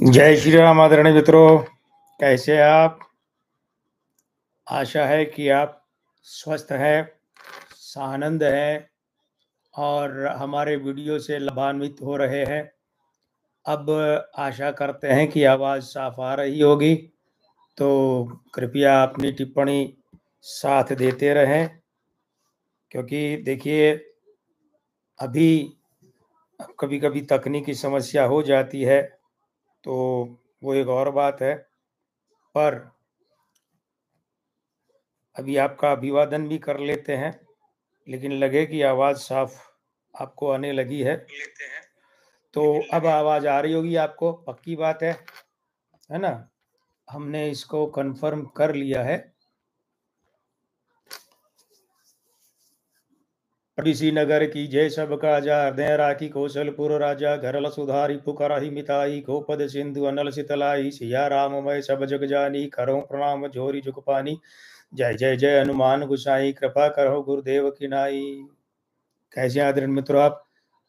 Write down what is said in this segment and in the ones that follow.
जय श्री राम आदरणीय मित्रों, कैसे हैं आप? आशा है कि आप स्वस्थ हैं, सानंद हैं और हमारे वीडियो से लाभान्वित हो रहे हैं। अब आशा करते हैं कि आवाज़ साफ आ रही होगी, तो कृपया अपनी टिप्पणी साथ देते रहें, क्योंकि देखिए अभी कभी-कभी तकनीकी समस्या हो जाती है, तो वो एक और बात है। पर अभी आपका अभिवादन भी कर लेते हैं, लेकिन लगे कि आवाज़ साफ आपको आने लगी है। तो अब आवाज़ आ रही होगी आपको, पक्की बात है ना? हमने इसको कन्फर्म कर लिया है। ऋषि नगर की जय सब काजा, हृदय राखी कौशलपुर राजा, घरल सुधारी पुकारहि मिताई, गोपद सिंधु अनल सितलाई, सिया राम मय सब जग जानी, करो प्रणाम जोरी जुग पानी। जय जय जय हनुमान गुसाई, कृपा करो गुरुदेव की नाई। कैसे आदरणीय मित्रों आप?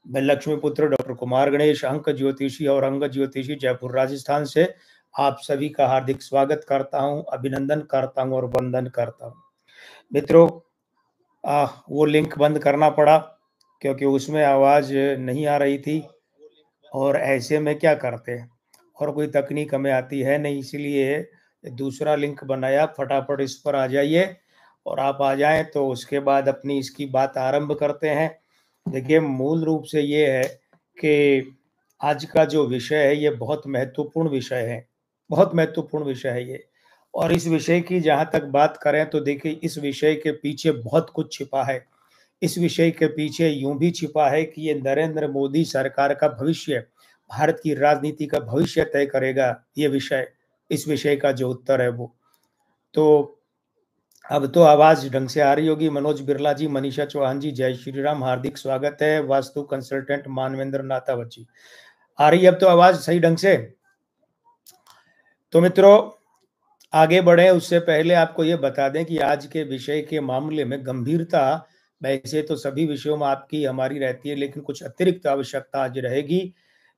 मैं लक्ष्मी पुत्र डॉक्टर कुमार गणेश, अंक ज्योतिषी और अंग ज्योतिषी, जयपुर राजस्थान से आप सभी का हार्दिक स्वागत करता हूं, अभिनंदन करता हूं और वंदन करता हूं। मित्रों, वो लिंक बंद करना पड़ा क्योंकि उसमें आवाज नहीं आ रही थी और ऐसे में क्या करते, और कोई तकनीक हमें आती है नहीं, इसलिए दूसरा लिंक बनाया। फटाफट इस पर आ जाइए और आप आ जाएं तो उसके बाद अपनी इसकी बात आरंभ करते हैं। देखिए, मूल रूप से ये है कि आज का जो विषय है ये बहुत महत्वपूर्ण विषय है, बहुत महत्वपूर्ण विषय है ये। और इस विषय की जहाँ तक बात करें तो देखिए, इस विषय के पीछे बहुत कुछ छिपा है। इस विषय के पीछे यूं भी छिपा है कि ये नरेंद्र मोदी सरकार का भविष्य, भारत की राजनीति का भविष्य तय करेगा ये विषय। इस विषय का जो उत्तर है वो तो अब तो आवाज ढंग से आ रही होगी। मनोज बिरला जी, मनीषा चौहान जी, जय श्री राम, हार्दिक स्वागत है। वास्तु कंसल्टेंट मानवेंद्र नाथावत जी, आ रही है अब तो आवाज सही ढंग से? तो मित्रों, आगे बढ़े उससे पहले आपको ये बता दें कि आज के विषय के मामले में गंभीरता, वैसे तो सभी विषयों में आपकी हमारी रहती है, लेकिन कुछ अतिरिक्त आवश्यकता आज रहेगी,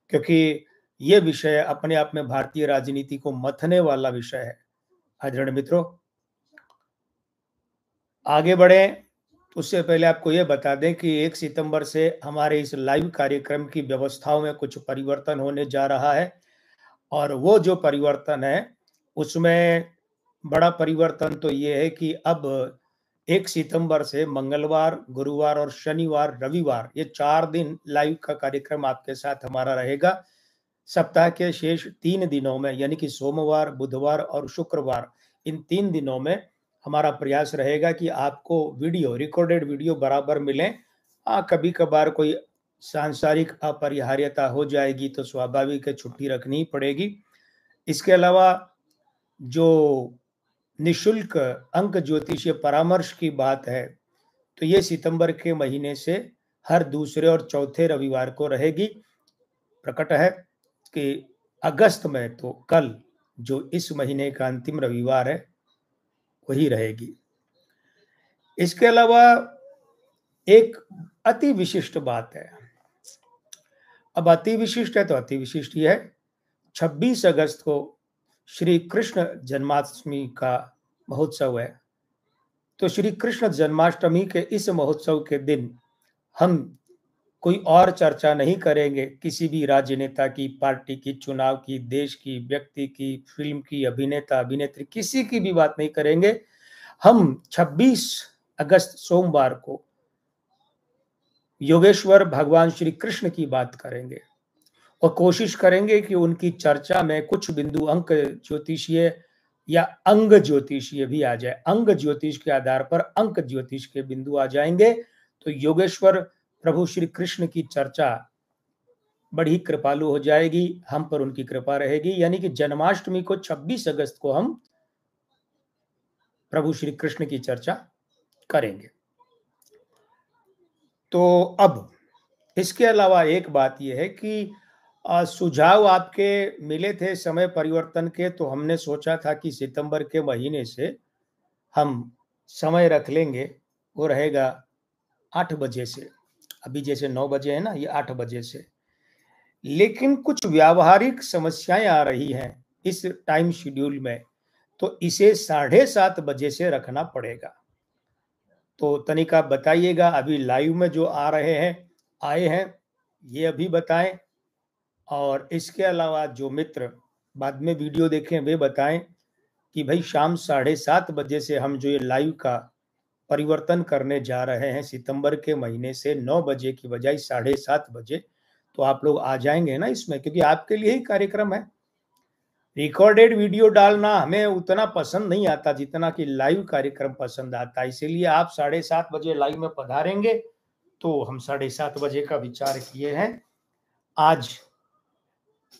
क्योंकि ये विषय अपने आप में भारतीय राजनीति को मथने वाला विषय है। आदरणीय मित्रों, आगे बढ़े उससे पहले आपको ये बता दें कि 1 सितंबर से हमारे इस लाइव कार्यक्रम की व्यवस्थाओं में कुछ परिवर्तन होने जा रहा है। और वो जो परिवर्तन है, उसमें बड़ा परिवर्तन तो ये है कि अब 1 सितंबर से मंगलवार, गुरुवार और शनिवार, रविवार, ये 4 दिन लाइव का कार्यक्रम आपके साथ हमारा रहेगा। सप्ताह के शेष 3 दिनों में, यानी कि सोमवार, बुधवार और शुक्रवार, इन 3 दिनों में हमारा प्रयास रहेगा कि आपको वीडियो, रिकॉर्डेड वीडियो बराबर मिलें। कभी-कभार कोई सांसारिक अपरिहार्यता हो जाएगी तो स्वाभाविक है, छुट्टी रखनी ही पड़ेगी। इसके अलावा जो निःशुल्क अंक ज्योतिषीय परामर्श की बात है, तो ये सितंबर के महीने से हर दूसरे और चौथे रविवार को रहेगी। प्रकट है कि अगस्त में तो कल, जो इस महीने का अंतिम रविवार है, वही रहेगी। इसके अलावा एक अति विशिष्ट बात है। अब अति विशिष्ट है तो अति विशिष्ट ही है। 26 अगस्त को श्री कृष्ण जन्माष्टमी का महोत्सव है। तो श्री कृष्ण जन्माष्टमी के इस महोत्सव के दिन हम कोई और चर्चा नहीं करेंगे किसी भी राजनेता की, पार्टी की, चुनाव की, देश की, व्यक्ति की, फिल्म की, अभिनेता अभिनेत्री, किसी की भी बात नहीं करेंगे। हम 26 अगस्त सोमवार को योगेश्वर भगवान श्री कृष्ण की बात करेंगे और कोशिश करेंगे कि उनकी चर्चा में कुछ बिंदु अंक ज्योतिषीय या अंग ज्योतिषीय भी आ जाए। अंग ज्योतिष के आधार पर अंक ज्योतिष के बिंदु आ जाएंगे तो योगेश्वर प्रभु श्री कृष्ण की चर्चा बड़ी कृपालु हो जाएगी, हम पर उनकी कृपा रहेगी। यानी कि जन्माष्टमी को 26 अगस्त को हम प्रभु श्री कृष्ण की चर्चा करेंगे। तो अब इसके अलावा एक बात यह है कि सुझाव आपके मिले थे समय परिवर्तन के, तो हमने सोचा था कि सितंबर के महीने से हम समय रख लेंगे, वो रहेगा 8 बजे से। अभी जैसे 9 बजे है ना, ये 8 बजे से। लेकिन कुछ व्यावहारिक समस्याएं आ रही हैं इस टाइम शेड्यूल में, तो इसे 7:30 बजे से रखना पड़ेगा। तो तनिक आप बताइएगा, अभी लाइव में जो आ रहे हैं, आए हैं, ये अभी बताएं। और इसके अलावा जो मित्र बाद में वीडियो देखें वे बताएं कि भाई शाम 7:30 बजे से हम जो ये लाइव का परिवर्तन करने जा रहे हैं, सितंबर के महीने से 9 बजे की बजाय 7:30 बजे, तो आप लोग आ जाएंगे ना इसमें, क्योंकि आपके लिए ही कार्यक्रम है। रिकॉर्डेड वीडियो डालना हमें उतना पसंद नहीं आता जितना कि लाइव कार्यक्रम पसंद आता है, इसीलिए आप 7:30 बजे लाइव में पधारेंगे। तो हम 7:30 बजे का विचार किए हैं। आज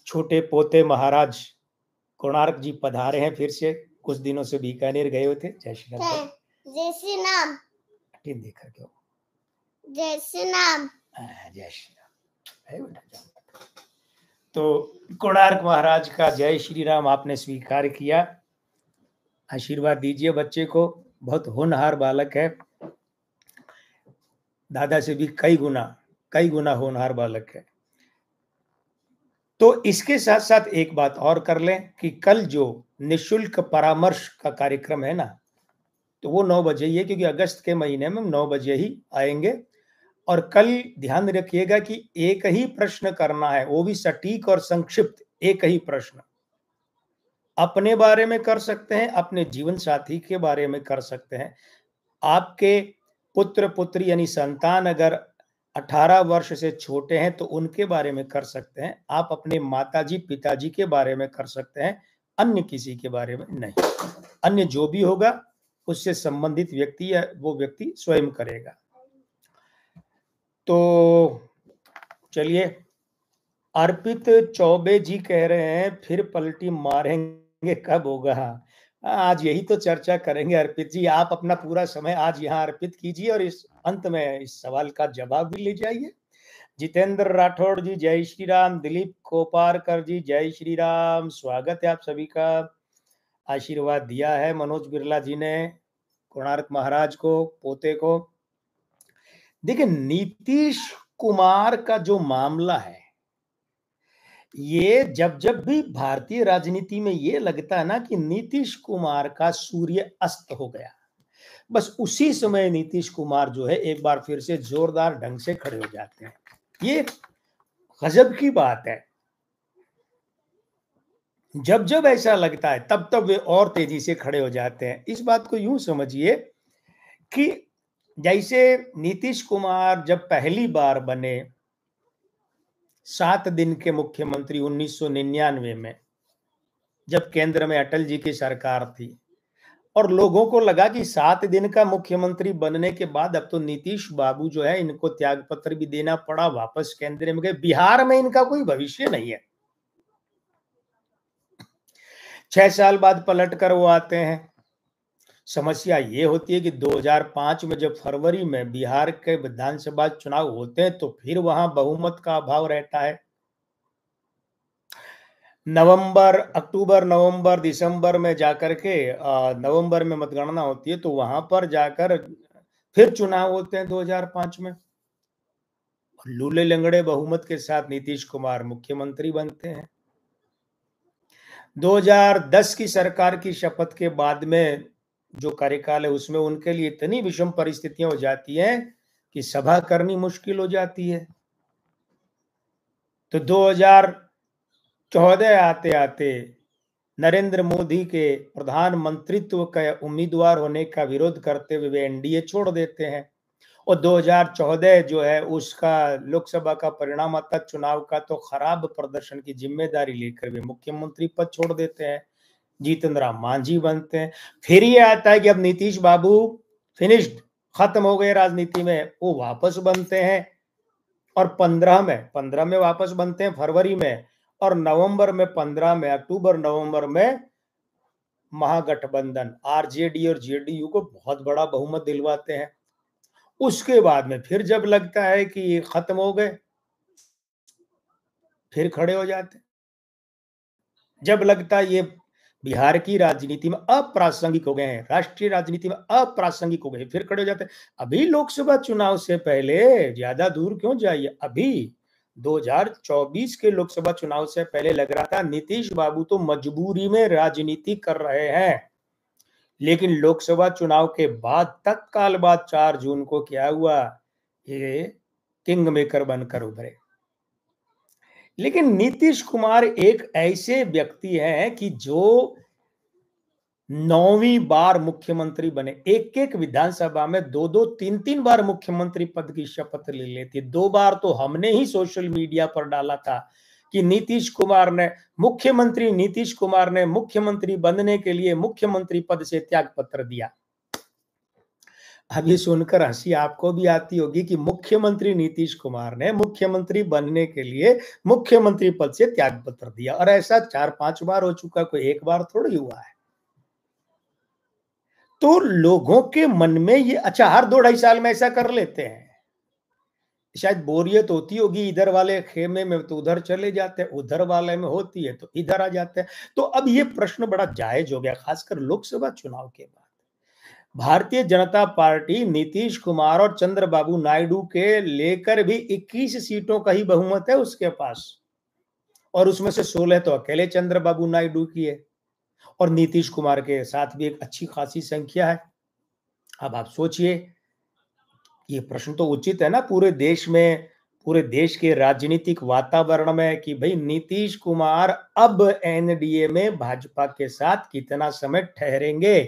छोटे पोते महाराज कोणार्क जी पधारे हैं फिर से, कुछ दिनों से बीकानेर गए हुए थे। जय श्री राम। जय श्री राम। देखा क्यों? जय श्री राम। जय श्री राम है बेटा। तो कोणार्क महाराज का जय श्री राम आपने स्वीकार किया। आशीर्वाद दीजिए बच्चे को, बहुत होनहार बालक है, दादा से भी कई गुना होनहार बालक है। तो इसके साथ साथ एक बात और कर लें कि कल जो निशुल्क परामर्श का कार्यक्रम है ना, तो वो 9 बजे ही है, क्योंकि अगस्त के महीने में 9 बजे ही आएंगे। और कल ध्यान रखिएगा कि एक ही प्रश्न करना है, वो भी सटीक और संक्षिप्त एक ही प्रश्न। अपने बारे में कर सकते हैं, अपने जीवन साथी के बारे में कर सकते हैं, आपके पुत्र पुत्री यानी संतान अगर 18 वर्ष से छोटे हैं तो उनके बारे में कर सकते हैं, आप अपने माताजी पिताजी के बारे में कर सकते हैं, अन्य किसी के बारे में नहीं। अन्य जो भी होगा उससे संबंधित व्यक्ति या वो व्यक्ति स्वयं करेगा। तो चलिए, अर्पित चौबे जी कह रहे हैं फिर पलटी मारेंगे, कब होगा? आज यही तो चर्चा करेंगे अर्पित जी। आप अपना पूरा समय आज यहाँ अर्पित कीजिए और इस अंत में इस सवाल का जवाब भी ले जाइए। जितेंद्र राठौड़ जी जय श्री राम। दिलीप कोपारकर जी जय श्री राम, स्वागत है आप सभी का। आशीर्वाद दिया है मनोज बिरला जी ने कोणार्क महाराज को, पोते को। देखिए, नीतीश कुमार का जो मामला है, ये जब जब भी भारतीय राजनीति में ये लगता है ना कि नीतीश कुमार का सूर्य अस्त हो गया, बस उसी समय नीतीश कुमार जो है एक बार फिर से जोरदार ढंग से खड़े हो जाते हैं। ये गजब की बात है। जब जब ऐसा लगता है तब तब वे और तेजी से खड़े हो जाते हैं। इस बात को यूं समझिए कि जैसे नीतीश कुमार जब पहली बार बने 7 दिन के मुख्यमंत्री 1999 में, जब केंद्र में अटल जी की सरकार थी, और लोगों को लगा कि 7 दिन का मुख्यमंत्री बनने के बाद अब तो नीतीश बाबू जो है इनको त्यागपत्र भी देना पड़ा, वापस केंद्र में गए, बिहार में इनका कोई भविष्य नहीं है। 6 साल बाद पलट कर वो आते हैं। समस्या ये होती है कि 2005 में जब फरवरी में बिहार के विधानसभा चुनाव होते हैं तो फिर वहां बहुमत का अभाव रहता है। अक्टूबर नवंबर दिसंबर में जाकर के नवंबर में मतगणना होती है, तो वहां पर जाकर फिर चुनाव होते हैं 2005 में। लूले लंगड़े बहुमत के साथ नीतीश कुमार मुख्यमंत्री बनते हैं। 2010 की सरकार की शपथ के बाद में जो कार्यकाल है उसमें उनके लिए इतनी विषम परिस्थितियां हो जाती हैं कि सभा करनी मुश्किल हो जाती है। तो 2014 आते आते नरेंद्र मोदी के प्रधानमंत्रित्व का उम्मीदवार होने का विरोध करते हुए वे एनडीए छोड़ देते हैं, और 2014 जो है उसका लोकसभा का परिणाम आता चुनाव का, तो खराब प्रदर्शन की जिम्मेदारी लेकर वे मुख्यमंत्री पद छोड़ देते हैं, जीतन राम मांझी बनते हैं। फिर ये आता है कि अब नीतीश बाबू फिनिश्ड, खत्म हो गए राजनीति में, वो वापस बनते हैं और 15 में वापस बनते हैं, फरवरी में, और नवंबर में 15 में, अक्टूबर नवंबर में महागठबंधन आरजेडी और जेडीयू को बहुत बड़ा बहुमत दिलवाते हैं। उसके बाद में फिर जब लगता है कि ये खत्म हो गए, फिर खड़े हो जाते। जब लगता है ये बिहार की राजनीति में अप्रासंगिक हो गए हैं, राष्ट्रीय राजनीति में अप्रासंगिक हो गए, फिर खड़े हो जाते हैं। अभी लोकसभा चुनाव से पहले ज्यादा दूर क्यों जाइए, अभी 2024 के लोकसभा चुनाव से पहले लग रहा था नीतीश बाबू तो मजबूरी में राजनीति कर रहे हैं, लेकिन लोकसभा चुनाव के बाद तत्काल बाद 4 जून को क्या हुआ, ये किंग मेकर बनकर उभरे। लेकिन नीतीश कुमार एक ऐसे व्यक्ति हैं कि जो 9वीं बार मुख्यमंत्री बने, एक एक विधानसभा में 2-2, 3-3 बार मुख्यमंत्री पद की शपथ ले लेती। 2 बार तो हमने ही सोशल मीडिया पर डाला था कि नीतीश कुमार ने मुख्यमंत्री बनने के लिए मुख्यमंत्री पद से त्याग पत्र दिया। अब ये सुनकर हंसी आपको भी आती होगी कि मुख्यमंत्री नीतीश कुमार ने मुख्यमंत्री बनने के लिए मुख्यमंत्री पद से त्याग पत्र दिया, और ऐसा 4-5 बार हो चुका, कोई एक बार थोड़ी हुआ है। तो लोगों के मन में ये, अच्छा हर 2-2.5 साल में ऐसा कर लेते हैं, शायद बोरियत होती होगी, इधर वाले खेमे में तो उधर चले जाते हैं, उधर वाले में होती है तो इधर आ जाते हैं। तो अब ये प्रश्न बड़ा जायज हो गया, खासकर लोकसभा चुनाव के बाद। भारतीय जनता पार्टी नीतीश कुमार और चंद्रबाबू नायडू के लेकर भी 21 सीटों का ही बहुमत है उसके पास, और उसमें से 16 तो अकेले चंद्रबाबू नायडू की है, और नीतीश कुमार के साथ भी एक अच्छी खासी संख्या है। अब आप सोचिए, ये प्रश्न तो उचित है ना पूरे देश में, पूरे देश के राजनीतिक वातावरण में, कि भाई नीतीश कुमार अब एनडीए में भाजपा के साथ कितना समय ठहरेंगे,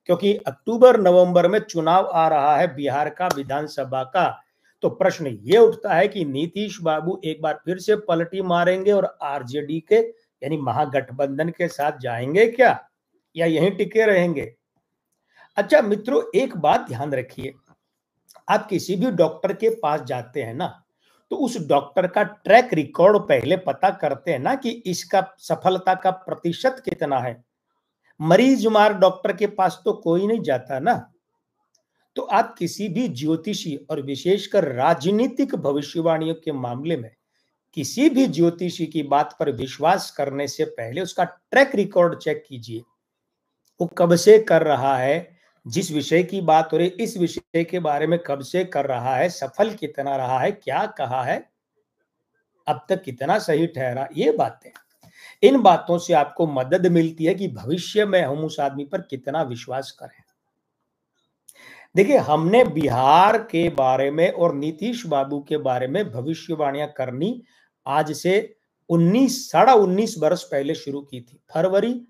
क्योंकि अक्टूबर नवंबर में चुनाव आ रहा है बिहार का, विधानसभा का। तो प्रश्न ये उठता है कि नीतीश बाबू एक बार फिर से पलटी मारेंगे और आरजेडी के यानी महागठबंधन के साथ जाएंगे क्या, या यहीं टिके रहेंगे? अच्छा मित्रों, एक बात ध्यान रखिए, आप किसी भी डॉक्टर के पास जाते हैं ना, तो उस डॉक्टर का ट्रैक रिकॉर्ड पहले पता करते हैं ना कि इसका सफलता का प्रतिशत कितना है। मरीज मार डॉक्टर के पास तो कोई नहीं जाता ना। तो आप किसी भी ज्योतिषी और विशेषकर राजनीतिक भविष्यवाणियों के मामले में किसी भी ज्योतिषी की बात पर विश्वास करने से पहले उसका ट्रैक रिकॉर्ड चेक कीजिए। वो कब से कर रहा है, जिस विषय की बात हो रही इस विषय के बारे में कब से कर रहा है, सफल कितना रहा है, क्या कहा है, अब तक कितना सही ठहरा, ये बातें, इन बातों से आपको मदद मिलती है कि भविष्य में हम उस आदमी पर कितना विश्वास करें। देखिए, हमने बिहार के बारे में और नीतीश बाबू के बारे में भविष्यवाणियां करनी आज से 19 वर्ष पहले शुरू की थी। फरवरी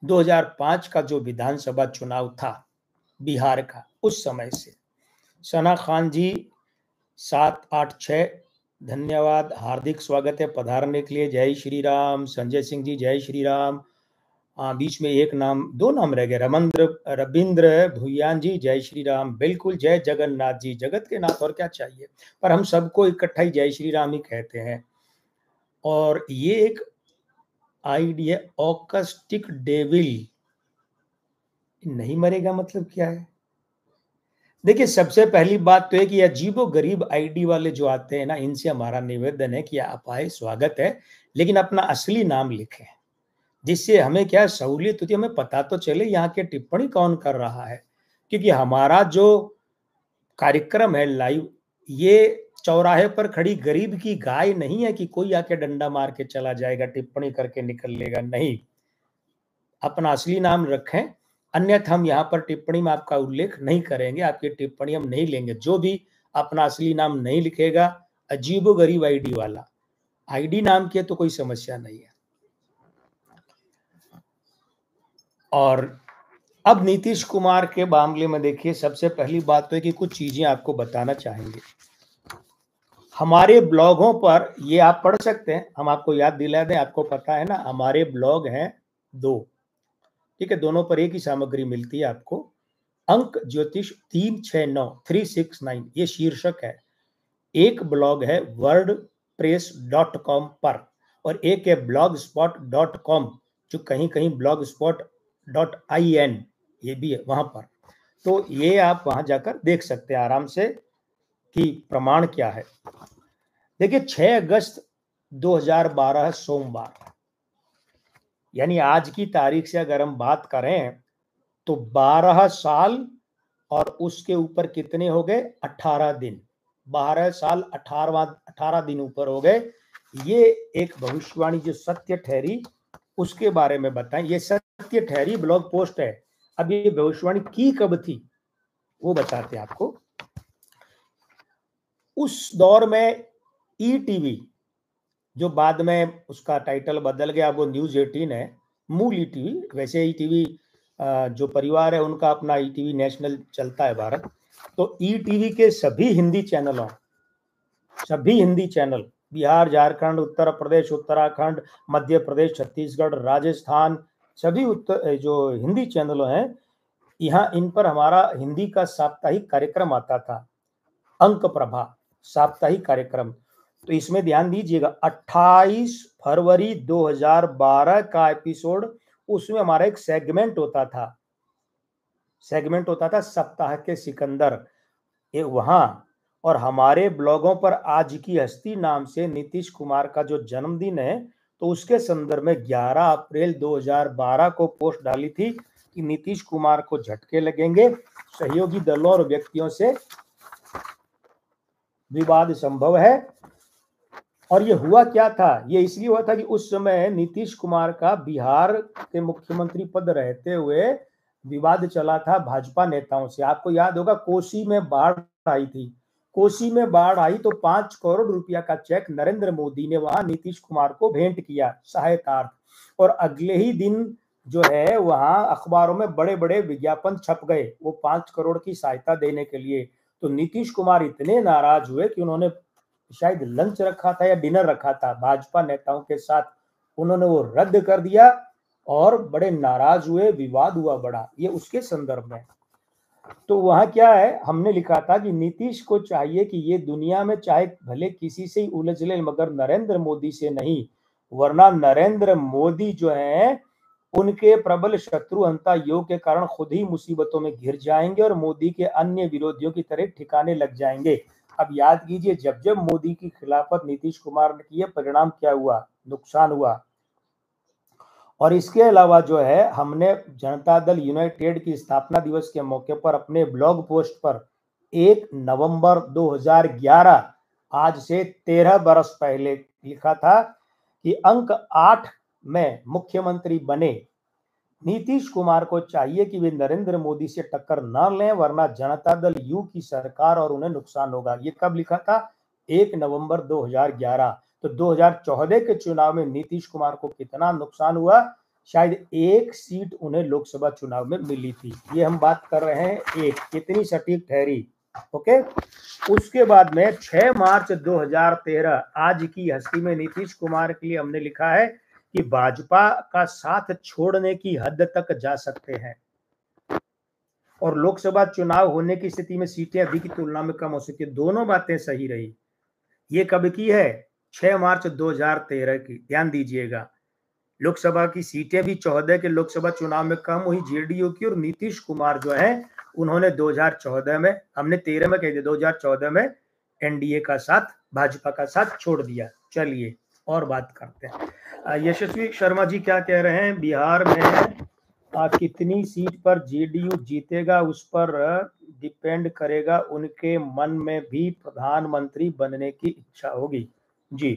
2005 का जो विधानसभा चुनाव था बिहार का, उस समय से। सना खान जी 786 धन्यवाद, हार्दिक स्वागत है पधारने के लिए, जय श्री राम। संजय सिंह जी जय श्री राम। बीच में एक नाम, 2 नाम रह गए, रविंद्र भुयान जी जय श्री राम। बिल्कुल, जय जगन्नाथ जी, जगत के नाथ और क्या चाहिए, पर हम सबको इकट्ठा ही जय श्री राम ही कहते हैं। और ये एक आईडी है ऑकस्टिक डेविल, नहीं मरेगा मतलब क्या है? देखिए, सबसे पहली बात तो है कि अजीबो गरीब आईडी वाले जो आते हैं ना, इनसे हमारा निवेदन है कि आप आए, स्वागत है, लेकिन अपना असली नाम लिखें, जिससे हमें क्या सहूलियत होती है, हमें पता तो चले यहाँ के टिप्पणी कौन कर रहा है। क्योंकि हमारा जो कार्यक्रम है लाइव, ये चौराहे पर खड़ी गरीब की गाय नहीं है कि कोई आके डंडा मार के चला जाएगा, टिप्पणी करके निकल लेगा, नहीं। अपना असली नाम रखें, अन्यथा हम यहाँ पर टिप्पणी में आपका उल्लेख नहीं करेंगे, आपकी टिप्पणी हम नहीं लेंगे। जो भी अपना असली नाम नहीं लिखेगा, अजीबो गरीब आईडी वाला, आईडी नाम की तो कोई समस्या नहीं है। और अब नीतीश कुमार के मामले में देखिए, सबसे पहली बात तो है कि कुछ चीजें आपको बताना चाहेंगे। हमारे ब्लॉगों पर ये आप पढ़ सकते हैं, हम आपको याद दिला दें, आपको पता है ना हमारे ब्लॉग हैं 2, ठीक है, दोनों पर एक ही सामग्री मिलती है आपको। अंक ज्योतिष 369 ये शीर्षक है। एक ब्लॉग है wordpress.com पर, और एक है blogspot.com, जो कहीं कहीं blogspot.in ये भी है वहां पर। तो ये आप वहां जाकर देख सकते हैं आराम से कि प्रमाण क्या है। देखिए, 6 अगस्त 2012 सोमवार, यानी आज की तारीख से अगर हम बात करें तो 12 साल और उसके ऊपर कितने हो गए, 18 दिन। 12 साल 18 दिन ऊपर हो गए। ये एक भविष्यवाणी जो सत्य ठहरी उसके बारे में बताएं। ये सत्य ठहरी ब्लॉग पोस्ट है। अब ये भविष्यवाणी की कब थी वो बताते हैं आपको। उस दौर में ईटीवी, जो बाद में उसका टाइटल बदल गया, वो न्यूज 18 है, मूल ईटीवी। वैसे ईटीवी जो परिवार है उनका अपना ईटीवी नेशनल चलता है भारत। तो ईटीवी के सभी हिंदी चैनल बिहार, झारखंड, उत्तर प्रदेश, उत्तराखंड, मध्य प्रदेश, छत्तीसगढ़, राजस्थान, सभी जो हिंदी चैनलों हैं, यहाँ इन पर हमारा हिंदी का साप्ताहिक कार्यक्रम आता था, अंक प्रभा साप्ताहिक कार्यक्रम। तो इसमें ध्यान दीजिएगा 28 फरवरी 2012 का एपिसोड, उसमें हमारा एक सेगमेंट होता था सप्ताह के सिकंदर, ये वहां। और हमारे ब्लॉगों पर आज की हस्ती नाम से नीतीश कुमार का जो जन्मदिन है, तो उसके संदर्भ में 11 अप्रैल 2012 को पोस्ट डाली थी कि नीतीश कुमार को झटके लगेंगे, सहयोगी दलों और व्यक्तियों से विवाद संभव है। और ये हुआ क्या था? ये इसलिए हुआ था कि उस समय नीतीश कुमार का बिहार के मुख्यमंत्री पद रहते हुए विवाद चला था भाजपा नेताओं से। आपको याद होगा कोसी में बाढ़ आई थी। कोसी में बाढ़ आई तो 5 करोड़ रुपया का चेक नरेंद्र मोदी ने वहां नीतीश कुमार को भेंट किया सहायतार्थ। और अगले ही दिन जो है वहां अखबारों में बड़े बड़े विज्ञापन छप गए वो 5 करोड़ की सहायता देने के लिए। तो नीतीश कुमार इतने नाराज हुए कि उन्होंने शायद लंच रखा था या डिनर रखा था भाजपा नेताओं के साथ, उन्होंने वो रद्द कर दिया और बड़े नाराज हुए, विवाद हुआ बड़ा। ये उसके संदर्भ में। तो वहां क्या है, हमने लिखा था कि नीतीश को चाहिए कि ये दुनिया में चाहे भले किसी से ही उलझ ले मगर नरेंद्र मोदी से नहीं, वरना नरेंद्र मोदी जो है उनके प्रबल शत्रु हंता योग के कारण खुद ही मुसीबतों में घिर जाएंगे और मोदी के अन्य विरोधियों की तरह ठिकाने लग जाएंगे। अब याद कीजिए, जब जब मोदी की खिलाफत नीतीश कुमार ने की है, परिणाम क्या हुआ? नुकसान हुआ। और इसके अलावा जो है हमने जनता दल यूनाइटेड की स्थापना दिवस के मौके पर अपने ब्लॉग पोस्ट पर 1 नवंबर 2011, आज से 13 बरस पहले लिखा था कि अंक 8 में मुख्यमंत्री बने नीतीश कुमार को चाहिए कि वे नरेंद्र मोदी से टक्कर न लें, वरना जनता दल यू की सरकार और उन्हें नुकसान होगा। ये कब लिखा था? 1 नवंबर 2011। तो 2014 के चुनाव में नीतीश कुमार को कितना नुकसान हुआ? शायद 1 सीट उन्हें लोकसभा चुनाव में मिली थी। ये हम बात कर रहे हैं एक, कितनी सटीक ठहरी। ओके। उसके बाद में 6 मार्च 2013 आज की हस्ती में नीतीश कुमार के लिए हमने लिखा है कि भाजपा का साथ छोड़ने की हद तक जा सकते हैं और लोकसभा चुनाव होने की स्थिति में सीटें अभी की तुलना में कम हो सकती है। दोनों बातें सही रही। ये कब की है? 6 मार्च 2013 की। ध्यान दीजिएगा, लोकसभा की सीटें भी 14 के लोकसभा चुनाव में कम हुई जेडीयू की, और नीतीश कुमार जो है उन्होंने 2014 में, हमने 13 में कह दिया, 2014 में एनडीए का साथ, भाजपा का साथ छोड़ दिया। चलिए और बात करते हैं। यशस्वी शर्मा जी क्या कह रहे हैं? बिहार में कितनी सीट पर जेडीयू जीतेगा उस पर डिपेंड करेगा, उनके मन में भी प्रधानमंत्री बनने की इच्छा होगी। जी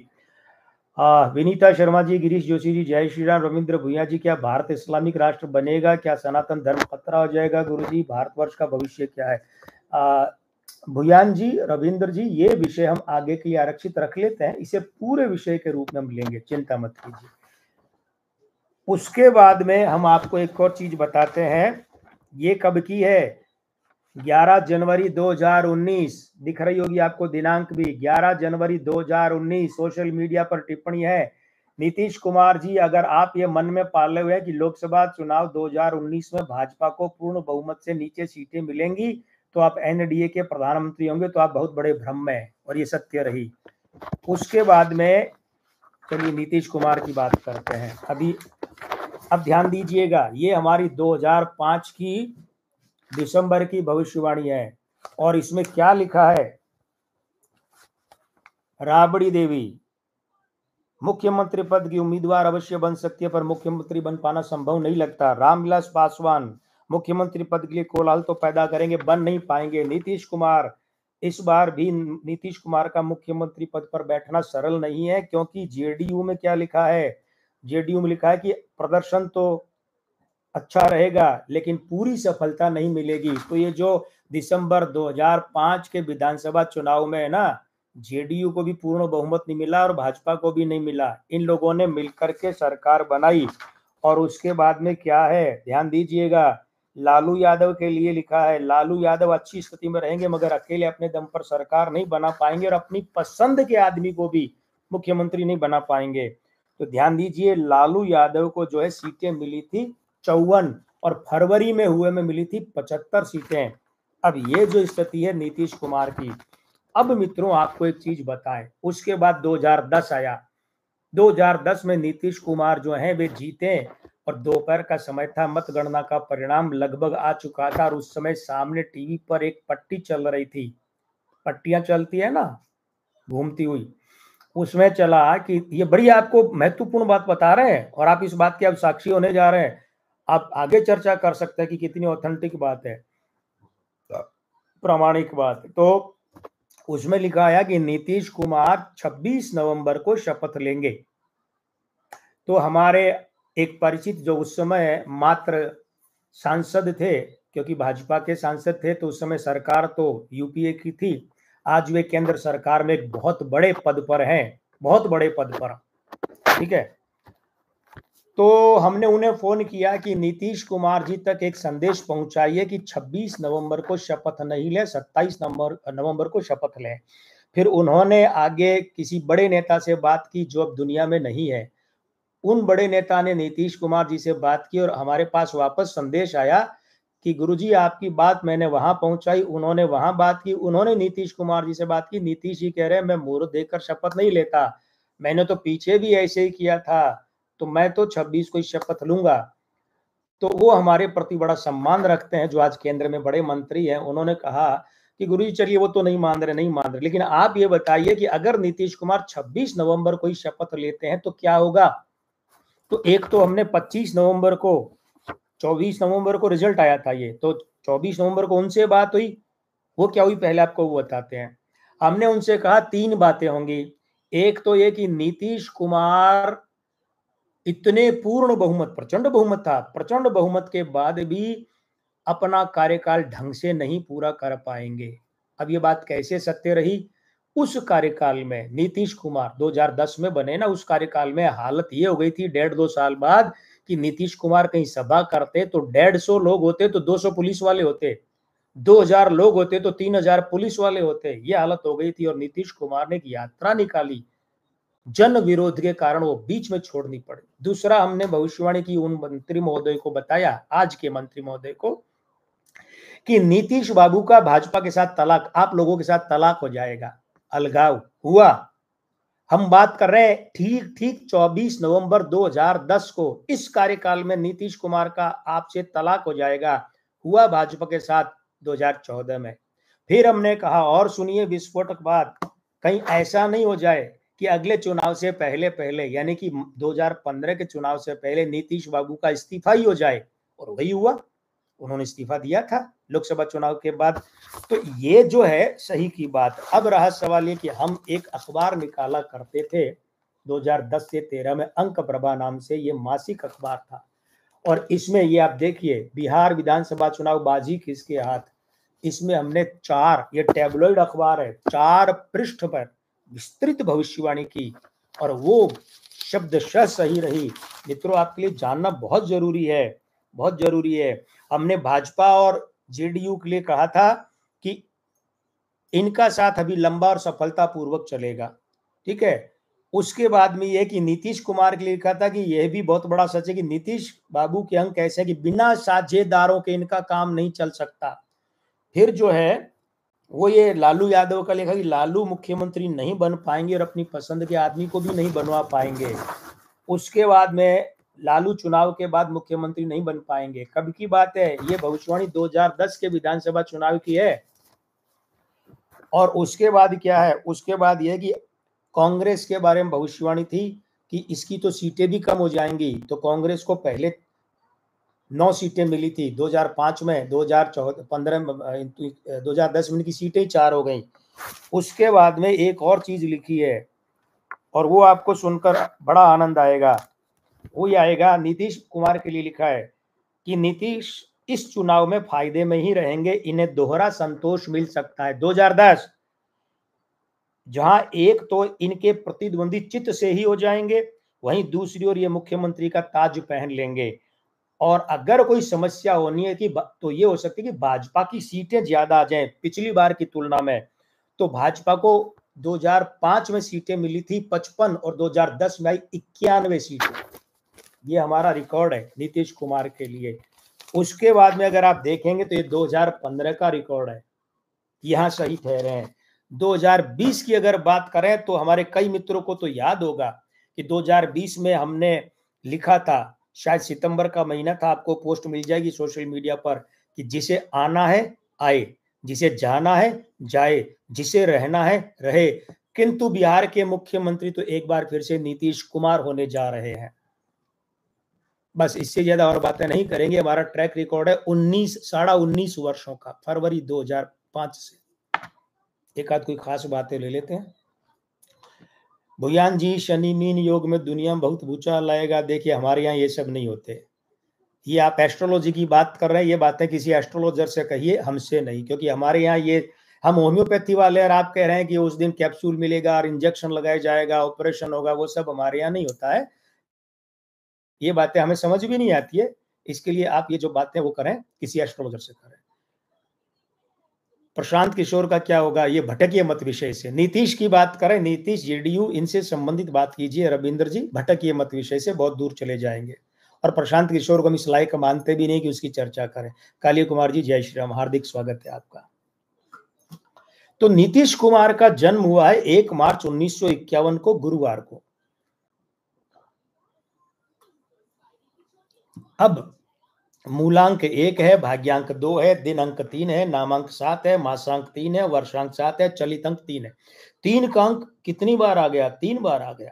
विनीता शर्मा जी, गिरीश जोशी जी, जय श्री राम। रविंद्र भुइया जी, क्या भारत इस्लामिक राष्ट्र बनेगा? क्या सनातन धर्म खतरा हो जाएगा? गुरु जी, भारतवर्ष का भविष्य क्या है? भुयान जी, रविंद्र जी, ये विषय हम आगे के लिए आरक्षित रख लेते हैं, इसे पूरे विषय के रूप में हम लेंगे, चिंता मत कीजिए। उसके बाद में हम आपको एक और चीज बताते हैं। ये कब की है? 11 जनवरी 2019, दिख रही होगी आपको दिनांक भी, 11 जनवरी 2019। सोशल मीडिया पर टिप्पणी है, नीतीश कुमार जी, अगर आप ये मन में पाले हुए हैं कि लोकसभा चुनाव 2019 में भाजपा को पूर्ण बहुमत से नीचे सीटें मिलेंगी तो आप एनडीए के प्रधानमंत्री होंगे, तो आप बहुत बड़े भ्रम में हैं, और ये सत्य रही। उसके बाद में चलिए नीतीश कुमार की बात करते हैं। अब ध्यान दीजिएगा, ये हमारी 2005 की दिसंबर की भविष्यवाणी है, और इसमें क्या लिखा है? राबड़ी देवी मुख्यमंत्री पद की उम्मीदवार अवश्य बन सकती है, पर मुख्यमंत्री बन पाना संभव नहीं लगता। रामविलास पासवान मुख्यमंत्री पद के लिए कोलाहल तो पैदा करेंगे, बन नहीं पाएंगे। नीतीश कुमार इस बार भी नीतीश कुमार का मुख्यमंत्री पद पर बैठना सरल नहीं है, क्योंकि जेडीयू में क्या लिखा है, जेडीयू में लिखा है कि प्रदर्शन तो अच्छा रहेगा लेकिन पूरी सफलता नहीं मिलेगी। तो ये जो दिसंबर 2005 के विधानसभा चुनाव में है ना, जेडीयू को भी पूर्ण बहुमत नहीं मिला और भाजपा को भी नहीं मिला। इन लोगों ने मिलकर के सरकार बनाई और उसके बाद में क्या है, ध्यान दीजिएगा, लालू यादव के लिए लिखा है, लालू यादव अच्छी स्थिति में रहेंगे मगर अकेले अपने दम पर सरकार नहीं बना पाएंगे और अपनी पसंद के आदमी को भी मुख्यमंत्री नहीं बना पाएंगे। तो ध्यान दीजिए, लालू यादव को जो है सीटें मिली थी 54 और फरवरी में हुए में मिली थी 75 सीटें। अब ये जो स्थिति है नीतीश कुमार की। अब मित्रों आपको एक चीज बताएं, उसके बाद 2010 आया। 2010 में नीतीश कुमार जो है वे जीते और दोपहर का समय था, मतगणना का परिणाम लगभग आ चुका था और उस समय सामने टीवी पर एक पट्टी चल रही थी, पट्टियां चलती है ना घूमती हुई, उसमें चला कि ये बड़ी आपको महत्वपूर्ण बात बता रहे हैं और आप इस बात के अब साक्षी होने जा रहे हैं। आप आगे चर्चा कर सकते हैं कि कितनी ऑथेंटिक बात है, प्रामाणिक बात। तो उसमें लिखा आया कि नीतीश कुमार 26 नवंबर को शपथ लेंगे। तो हमारे एक परिचित जो उस समय मात्र सांसद थे, क्योंकि भाजपा के सांसद थे, तो उस समय सरकार तो यूपीए की थी, आज वे केंद्र सरकार में एक बहुत बड़े पद पर हैं, बहुत बड़े पद पर, ठीक है। तो हमने उन्हें फोन किया कि नीतीश कुमार जी तक एक संदेश पहुंचाइए कि 26 नवंबर को शपथ नहीं ले, 27 नवंबर को शपथ लें। फिर उन्होंने आगे किसी बड़े नेता से बात की जो अब दुनिया में नहीं है। उन बड़े नेता ने नीतीश कुमार जी से बात की और हमारे पास वापस संदेश आया कि गुरुजी आपकी बात मैंने वहां पहुंचाई, उन्होंने वहां बात की, उन्होंने नीतीश कुमार जी से बात की। नीतीश जी कह रहे हैं मैं मुहूर्त देकर शपथ नहीं लेता, मैंने तो पीछे भी ऐसे ही किया था, तो मैं तो 26 को ही शपथ लूंगा। तो वो हमारे प्रति बड़ा सम्मान रखते हैं, जो आज केंद्र में बड़े मंत्री हैं। उन्होंने कहा कि गुरुजी चलिए वो तो नहीं मान रहे, लेकिन आप ये बताइए कि अगर नीतीश कुमार 26 नवंबर को ही शपथ लेते हैं तो क्या होगा। तो एक तो हमने 25 नवंबर को, 24 नवंबर को रिजल्ट आया था ये, तो 24 नवंबर को उनसे बात हुई। वो क्या हुई पहले आपको वो बताते हैं। हमने उनसे कहा 3 बातें होंगी। एक तो ये कि नीतीश कुमार इतने पूर्ण बहुमत, प्रचंड बहुमत था, प्रचंड बहुमत के बाद भी अपना कार्यकाल ढंग से नहीं पूरा कर पाएंगे। अब ये बात कैसे सत्य रही, उस कार्यकाल में नीतीश कुमार 2010 में बने ना, उस कार्यकाल में हालत ये हो गई थी 1.5-2 साल बाद कि नीतीश कुमार कहीं सभा करते तो 150 लोग होते तो 200 पुलिस वाले होते, 2000 लोग होते तो 3000 पुलिस वाले होते। ये हालत हो गई थी और नीतीश कुमार ने एक यात्रा निकाली, जन विरोध के कारण वो बीच में छोड़नी पड़ी। दूसरा, हमने भविष्यवाणी की उन मंत्री महोदय को बताया, आज के मंत्री महोदय को, कि नीतीश बाबू का भाजपा के साथ तलाक, आप लोगों के साथ तलाक हो जाएगा, अलगाव हुआ। हम बात कर रहे हैं ठीक ठीक 24 नवंबर 2010 को, इस कार्यकाल में नीतीश कुमार का आपसे तलाक हो जाएगा, हुआ भाजपा के साथ 2014 में। फिर हमने कहा और सुनिए विस्फोटक बात, कहीं ऐसा नहीं हो जाए कि अगले चुनाव से पहले पहले, यानी कि 2015 के चुनाव से पहले नीतीश बाबू का इस्तीफा ही हो जाए, और वही हुआ, उन्होंने इस्तीफा दिया था लोकसभा चुनाव के बाद। तो ये जो है सही की बात। अब रहा सवाल ये कि हम एक अखबार निकाला करते थे 2010 से 13 में, अंक प्रभा नाम से, ये मासिक अखबार था, और इसमें ये आप देखिए, बिहार विधानसभा चुनाव बाजी किसके हाथ, इसमें हमने 4, ये टैबलॉइड अखबार है, 4 पृष्ठ पर विस्तृत भविष्यवाणी की और वो शब्दशः सही रही। मित्रों आपके लिए जानना बहुत जरूरी है, बहुत जरूरी है। हमने भाजपा और जेडीयू के लिए कहा था कि इनका साथ अभी लंबा और सफलतापूर्वक चलेगा, ठीक है। उसके बाद में यह कि नीतीश कुमार के लिए लिखा था कि यह भी बहुत बड़ा सच है कि नीतीश बाबू के अंक ऐसे कि बिना साझेदारों के इनका काम नहीं चल सकता। फिर जो है वो ये लालू यादव का लिखा कि लालू मुख्यमंत्री नहीं बन पाएंगे और अपनी पसंद के आदमी को भी नहीं बनवा पाएंगे। उसके बाद में लालू चुनाव के बाद मुख्यमंत्री नहीं बन पाएंगे। कब की बात है ये, भविष्यवाणी 2010 के विधानसभा चुनाव की है। और उसके बाद क्या है, उसके बाद यह कि कांग्रेस के बारे में भविष्यवाणी थी कि इसकी तो सीटें भी कम हो जाएंगी, तो कांग्रेस को पहले 9 सीटें मिली थी 2005 में, 2014-15 में, 2010 में इनकी सीटें 4 हो गई। उसके बाद में एक और चीज लिखी है और वो आपको सुनकर बड़ा आनंद आएगा। वो ये आएगा, नीतीश कुमार के लिए लिखा है कि नीतीश इस चुनाव में फायदे में ही रहेंगे, इन्हें दोहरा संतोष मिल सकता है। 2010 जहां एक तो इनके प्रतिद्वंदी चित्त से ही हो जाएंगे, वहीं दूसरी ओर ये मुख्यमंत्री का ताज पहन लेंगे। और अगर कोई समस्या होनी है कि तो ये हो सकती है कि भाजपा की सीटें ज्यादा आ जाएं पिछली बार की तुलना में। तो भाजपा को 2005 में सीटें मिली थी 55 और 2010 में आई 91 सीटें। ये हमारा रिकॉर्ड है नीतीश कुमार के लिए। उसके बाद में अगर आप देखेंगे तो ये 2015 का रिकॉर्ड है, यहां सही ठहरे हैं। 2020 की अगर बात करें तो हमारे कई मित्रों को तो याद होगा कि 2020 में हमने लिखा था, शायद सितंबर का महीना था, आपको पोस्ट मिल जाएगी सोशल मीडिया पर, कि जिसे आना है आए, जिसे जाना है जाए, जिसे रहना है रहे। किंतु बिहार के मुख्यमंत्री तो एक बार फिर से नीतीश कुमार होने जा रहे हैं। बस इससे ज्यादा और बातें नहीं करेंगे। हमारा ट्रैक रिकॉर्ड है 19 वर्षों का, फरवरी 2005 से। एक आध कोई खास बातें ले लेते हैं। भुयान जी, शनि मीन योग में दुनिया में बहुत भूचाल आएगा। देखिए हमारे यहाँ ये सब नहीं होते। ये आप एस्ट्रोलॉजी की बात कर रहे हैं, ये बातें किसी एस्ट्रोलॉजर से कहिए, हमसे नहीं, क्योंकि हमारे यहाँ ये, हम होम्योपैथी वाले और आप कह रहे हैं कि उस दिन कैप्सूल मिलेगा और इंजेक्शन लगाया जाएगा, ऑपरेशन होगा, वो सब हमारे यहाँ नहीं होता है। ये बातें हमें समझ भी नहीं आती है। इसके लिए आप ये जो बातें वो करें किसी एस्ट्रोलॉजर से करें। प्रशांत किशोर का क्या होगा, ये भटकिए मत विषय से। नीतीश की बात करें, नीतीश, जेडीयू, इनसे संबंधित बात कीजिए रविंद्र जी, भटकिए मत विषय से, बहुत दूर चले जाएंगे। और प्रशांत किशोर को हम इस लायक मानते भी नहीं कि उसकी चर्चा करें। काली कुमार जी, जय श्री राम, हार्दिक स्वागत है आपका। तो नीतीश कुमार का जन्म हुआ है 1 मार्च 1951 को, गुरुवार को। अब मूलांक 1 है, भाग्यांक 2 है, दिन अंक 3 है, नामांक 7 है, मासांक 3 है, वर्षांक 7 है, चलित अंक 3 है। 3 का अंक कितनी बार आ गया? 3 बार आ गया।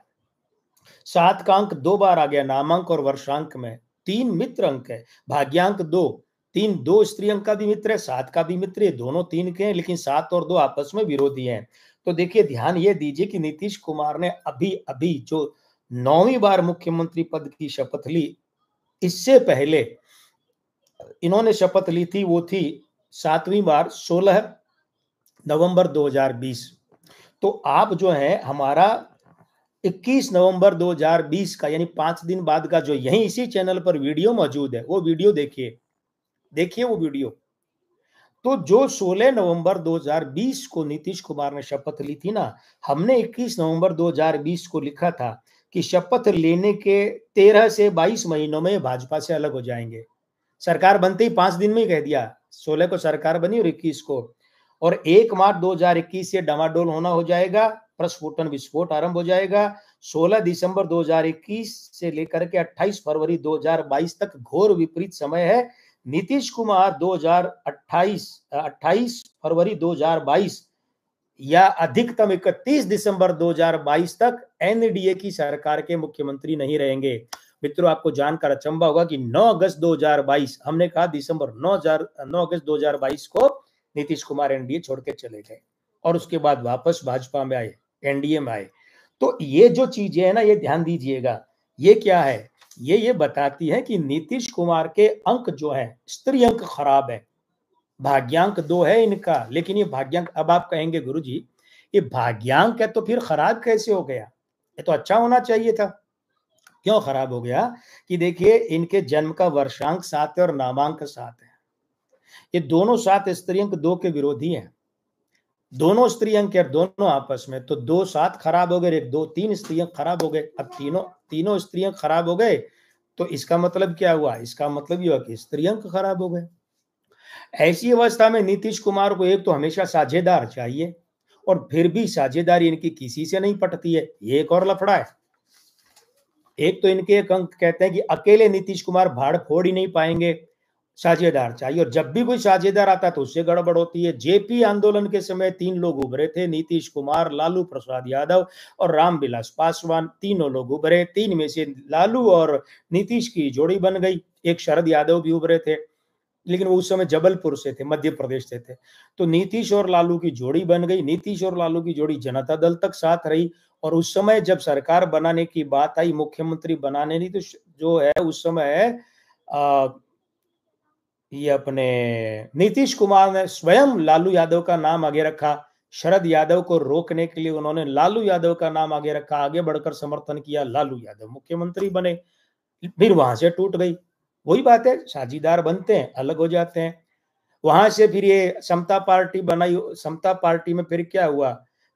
7 का अंक 2 बार आ गया नामांक और वर्षांक में। 3 मित्र अंक है, भाग्यांक 2, 3 2 स्त्री अंक का भी मित्र है, 7 का भी मित्र है, दोनों 3 के हैं, लेकिन 7 और 2 आपस में विरोधी हैं। तो देखिए ध्यान ये दीजिए कि नीतीश कुमार ने अभी अभी जो 9वीं बार मुख्यमंत्री पद की शपथ ली, इससे पहले इन्होंने शपथ ली थी, वो थी 7वीं बार 16 नवंबर 2020। तो आप जो है हमारा 21 नवंबर 2020 का, यानी 5 दिन बाद का, जो यही इसी चैनल पर वीडियो मौजूद है, वो वीडियो देखिए, देखिए वो वीडियो। तो जो 16 नवंबर 2020 को नीतीश कुमार ने शपथ ली थी ना, हमने 21 नवंबर 2020 को लिखा था कि शपथ लेने के 13 से 22 महीनों में भाजपा से अलग हो जाएंगे। सरकार बनते ही 5 दिन में ही कह दिया, 16 को सरकार बनी और 21 को, और 1 मार्च 2021 से डमाडोल होना हो जाएगा, प्रस्फोटन विस्फोट आरंभ हो जाएगा। 16 दिसंबर 2021 से लेकर के 28 फरवरी 2022 तक घोर विपरीत समय है। नीतीश कुमार 28 फरवरी 2022 या अधिकतम 31 दिसंबर 2022 तक एनडीए की सरकार के मुख्यमंत्री नहीं रहेंगे। मित्रों, आपको जानकर अचंभा होगा कि 9 अगस्त 2022, हमने कहा दिसंबर, 9 अगस्त 2022 को नीतीश कुमार एनडीए छोड़ के चले गए और उसके बाद वापस भाजपा में आए, एनडीए में आए। तो ये जो चीजें है ना, ये ध्यान दीजिएगा। ये क्या है? ये बताती है कि नीतीश कुमार के अंक जो है, स्त्री अंक खराब है। भाग्यांक 2 है इनका, लेकिन ये भाग्यांक, अब आप कहेंगे गुरुजी ये भाग्यांक है तो फिर खराब कैसे हो गया? ये तो अच्छा होना चाहिए था। क्यों खराब हो गया? कि देखिए इनके जन्म का वर्षांक 7 है और नामांक 7 है। ये दोनों 7 स्त्री अंक 2 के विरोधी हैं। दोनों स्त्री अंक है, दोनों आपस में, तो 2 7 खराब हो गए, 2 3 स्त्री अंक खराब हो गए। अब तीनों स्त्री अंक खराब हो गए, तो इसका मतलब क्या हुआ? इसका मतलब ये हुआ कि स्त्री अंक खराब हो गए। ऐसी अवस्था में नीतीश कुमार को एक तो हमेशा साझेदार चाहिए, और फिर भी साझेदारी इनकी किसी से नहीं पटती है। ये एक और लफड़ा है। एक तो इनके एक अंक कहते हैं कि अकेले नीतीश कुमार भाड़ फोड़ ही नहीं पाएंगे, साझेदार चाहिए, और जब भी कोई साझेदार आता है तो उससे गड़बड़ होती है। जेपी आंदोलन के समय 3 लोग उभरे थे, नीतीश कुमार, लालू प्रसाद यादव और रामविलास पासवान। तीनों लोग उभरे, 3 में से लालू और नीतीश की जोड़ी बन गई। एक शरद यादव भी उभरे थे, लेकिन वो उस समय जबलपुर से थे, मध्य प्रदेश से थे। तो नीतीश और लालू की जोड़ी बन गई। नीतीश और लालू की जोड़ी जनता दल तक साथ रही, और उस समय जब सरकार बनाने की बात आई, मुख्यमंत्री बनाने नहीं, तो जो है उस समय ये अपने नीतीश कुमार ने स्वयं लालू यादव का नाम आगे रखा। शरद यादव को रोकने के लिए उन्होंने लालू यादव का नाम आगे रखा, आगे बढ़कर समर्थन किया, लालू यादव मुख्यमंत्री बने। फिर वहां से टूट गई। वही बात है, साझीदार बनते हैं, अलग हो जाते हैं। वहां से फिर ये समता पार्टी बनाई। समता पार्टी में फिर क्या हुआ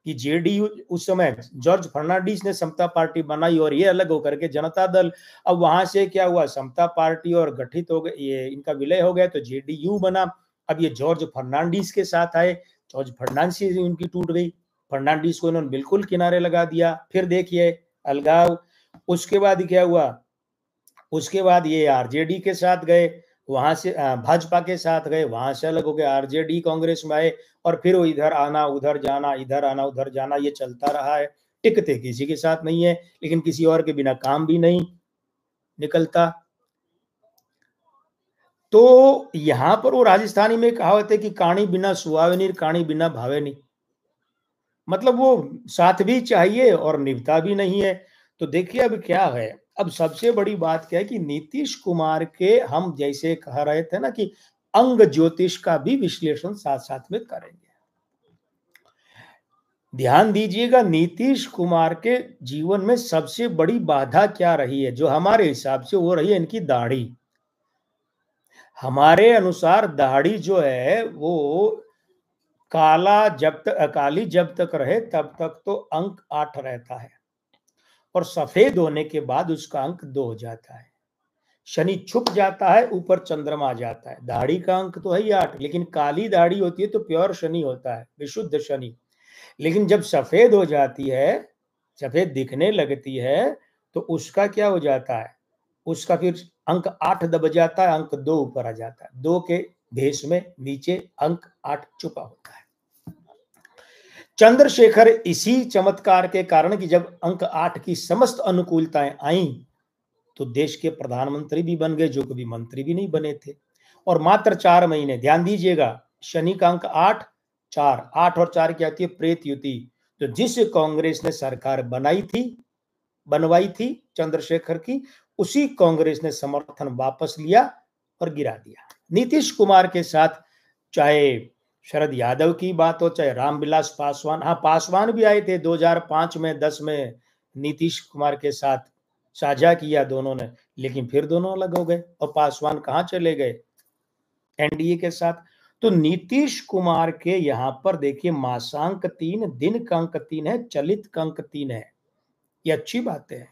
कि जेडीयू, उस समय जॉर्ज फर्नांडिस ने समता पार्टी बनाई और ये अलग होकर के जनता दल। अब वहां से क्या हुआ, समता पार्टी और गठित हो गए, ये इनका विलय हो गया तो जेडीयू बना। अब ये जॉर्ज फर्नांडिस के साथ आए, जॉर्ज फर्नांडिस उनकी टूट गई, फर्नांडिस को इन्होंने बिल्कुल किनारे लगा दिया। फिर देखिए अलगाव। उसके बाद क्या हुआ, उसके बाद ये आरजेडी के साथ गए, वहां से भाजपा के साथ गए, वहां से अलग हो गए, आरजेडी कांग्रेस में आए, और फिर वो इधर आना उधर जाना, इधर आना उधर जाना, ये चलता रहा है। टिकते किसी के साथ नहीं है, लेकिन किसी और के बिना काम भी नहीं निकलता। तो यहां पर वो राजस्थानी में कहावत है कि काणी बिना सुहावे नहीं, काणी बिना भावे नहीं। मतलब वो साथ भी चाहिए और निभता भी नहीं है। तो देखिए अब क्या है, अब सबसे बड़ी बात क्या है कि नीतीश कुमार के, हम जैसे कह रहे थे ना कि अंग ज्योतिष का भी विश्लेषण साथ साथ में करेंगे। ध्यान दीजिएगा, नीतीश कुमार के जीवन में सबसे बड़ी बाधा क्या रही है, जो हमारे हिसाब से वो रही है इनकी दाढ़ी। हमारे अनुसार दाढ़ी जो है वो काली जब तक रहे तब तक तो अंक 8 रहता है, और सफेद होने के बाद उसका अंक 2 हो जाता है। शनि छुप जाता है, ऊपर चंद्रमा आ जाता है। दाढ़ी का अंक तो है ही 8, लेकिन काली दाढ़ी होती है तो प्योर शनि होता है, विशुद्ध शनि। लेकिन जब सफेद हो जाती है, सफेद दिखने लगती है, तो उसका क्या हो जाता है, उसका फिर अंक 8 दब जाता है, अंक 2 ऊपर आ जाता है। 2 के भेष में नीचे अंक 8 छुपा होता है। चंद्रशेखर इसी चमत्कार के कारण कि जब अंक 8 की समस्त अनुकूलताएं आई, तो देश के प्रधानमंत्री भी बन गए, जो कभी मंत्री भी नहीं बने थे। और मात्र 4 महीने, ध्यान दीजिएगा, शनि का अंक 8, 4, 8 और 4 क्या होती है, प्रेत युति। तो जिस कांग्रेस ने सरकार बनवाई थी चंद्रशेखर की, उसी कांग्रेस ने समर्थन वापस लिया और गिरा दिया। नीतीश कुमार के साथ चाहे शरद यादव की बात हो, चाहे रामविलास पासवान, हाँ पासवान भी आए थे 2005 में 10 में, नीतीश कुमार के साथ साझा किया दोनों ने, लेकिन फिर दोनों अलग हो गए, और पासवान कहाँ चले गए, एनडीए के साथ। तो नीतीश कुमार के यहां पर देखिए मासांक 3, दिन का अंक 3 है, चलित का अंक 3 है। ये अच्छी बात है।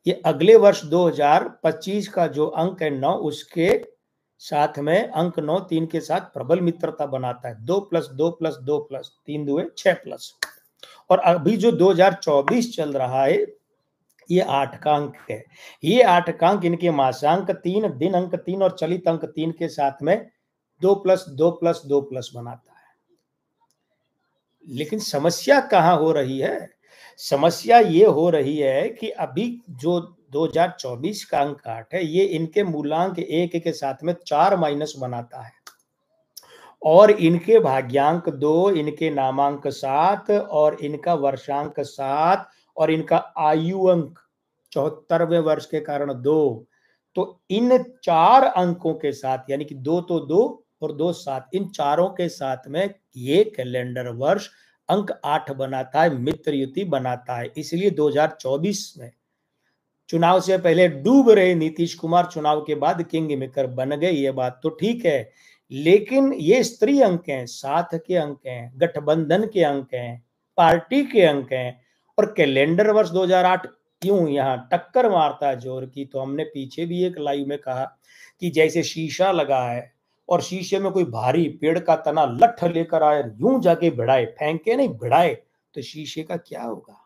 ये अगले वर्ष 2025 का जो अंक है 9, उसके साथ में अंक 9 3 के साथ प्रबल मित्रता बनाता है। 2 + 2 + 2 + 3 2 6+। और अभी जो 2024 चल रहा है, ये 8 का अंक है। ये 8 का अंक इनके मासांक 3, दिन अंक 3 और चलित अंक 3 के साथ में 2 + 2 + 2+ बनाता है। लेकिन समस्या कहां हो रही है, समस्या ये हो रही है कि अभी जो 2024 का अंक 8 है, ये इनके मूलांक 1 के साथ में 4 माइनस बनाता है, और इनके भाग्यांक 2, इनके नामांक 7 और इनका वर्षांक 7 और इनका आयु अंक 74वें वर्ष के कारण 2। तो इन 4 अंकों के साथ, यानी कि 2 तो 2 और 2 7, इन चारों के साथ में ये कैलेंडर वर्ष अंक 8 बनाता है, मित्र युति बनाता है। इसलिए 2024 में चुनाव से पहले डूब रहे नीतीश कुमार चुनाव के बाद किंग मेकर बन गए, ये बात तो ठीक है। लेकिन ये स्त्री अंक हैं, साथ के अंक हैं, गठबंधन के अंक हैं, पार्टी के अंक हैं, और कैलेंडर वर्ष 2008 क्यों यहाँ टक्कर मारता है जोर की। तो हमने पीछे भी एक लाइव में कहा कि जैसे शीशा लगा है और शीशे में कोई भारी पेड़ का तना लठ लेकर आए, यूं जाके भिड़ाए, फेंके नहीं भिड़ाए, तो शीशे का क्या होगा।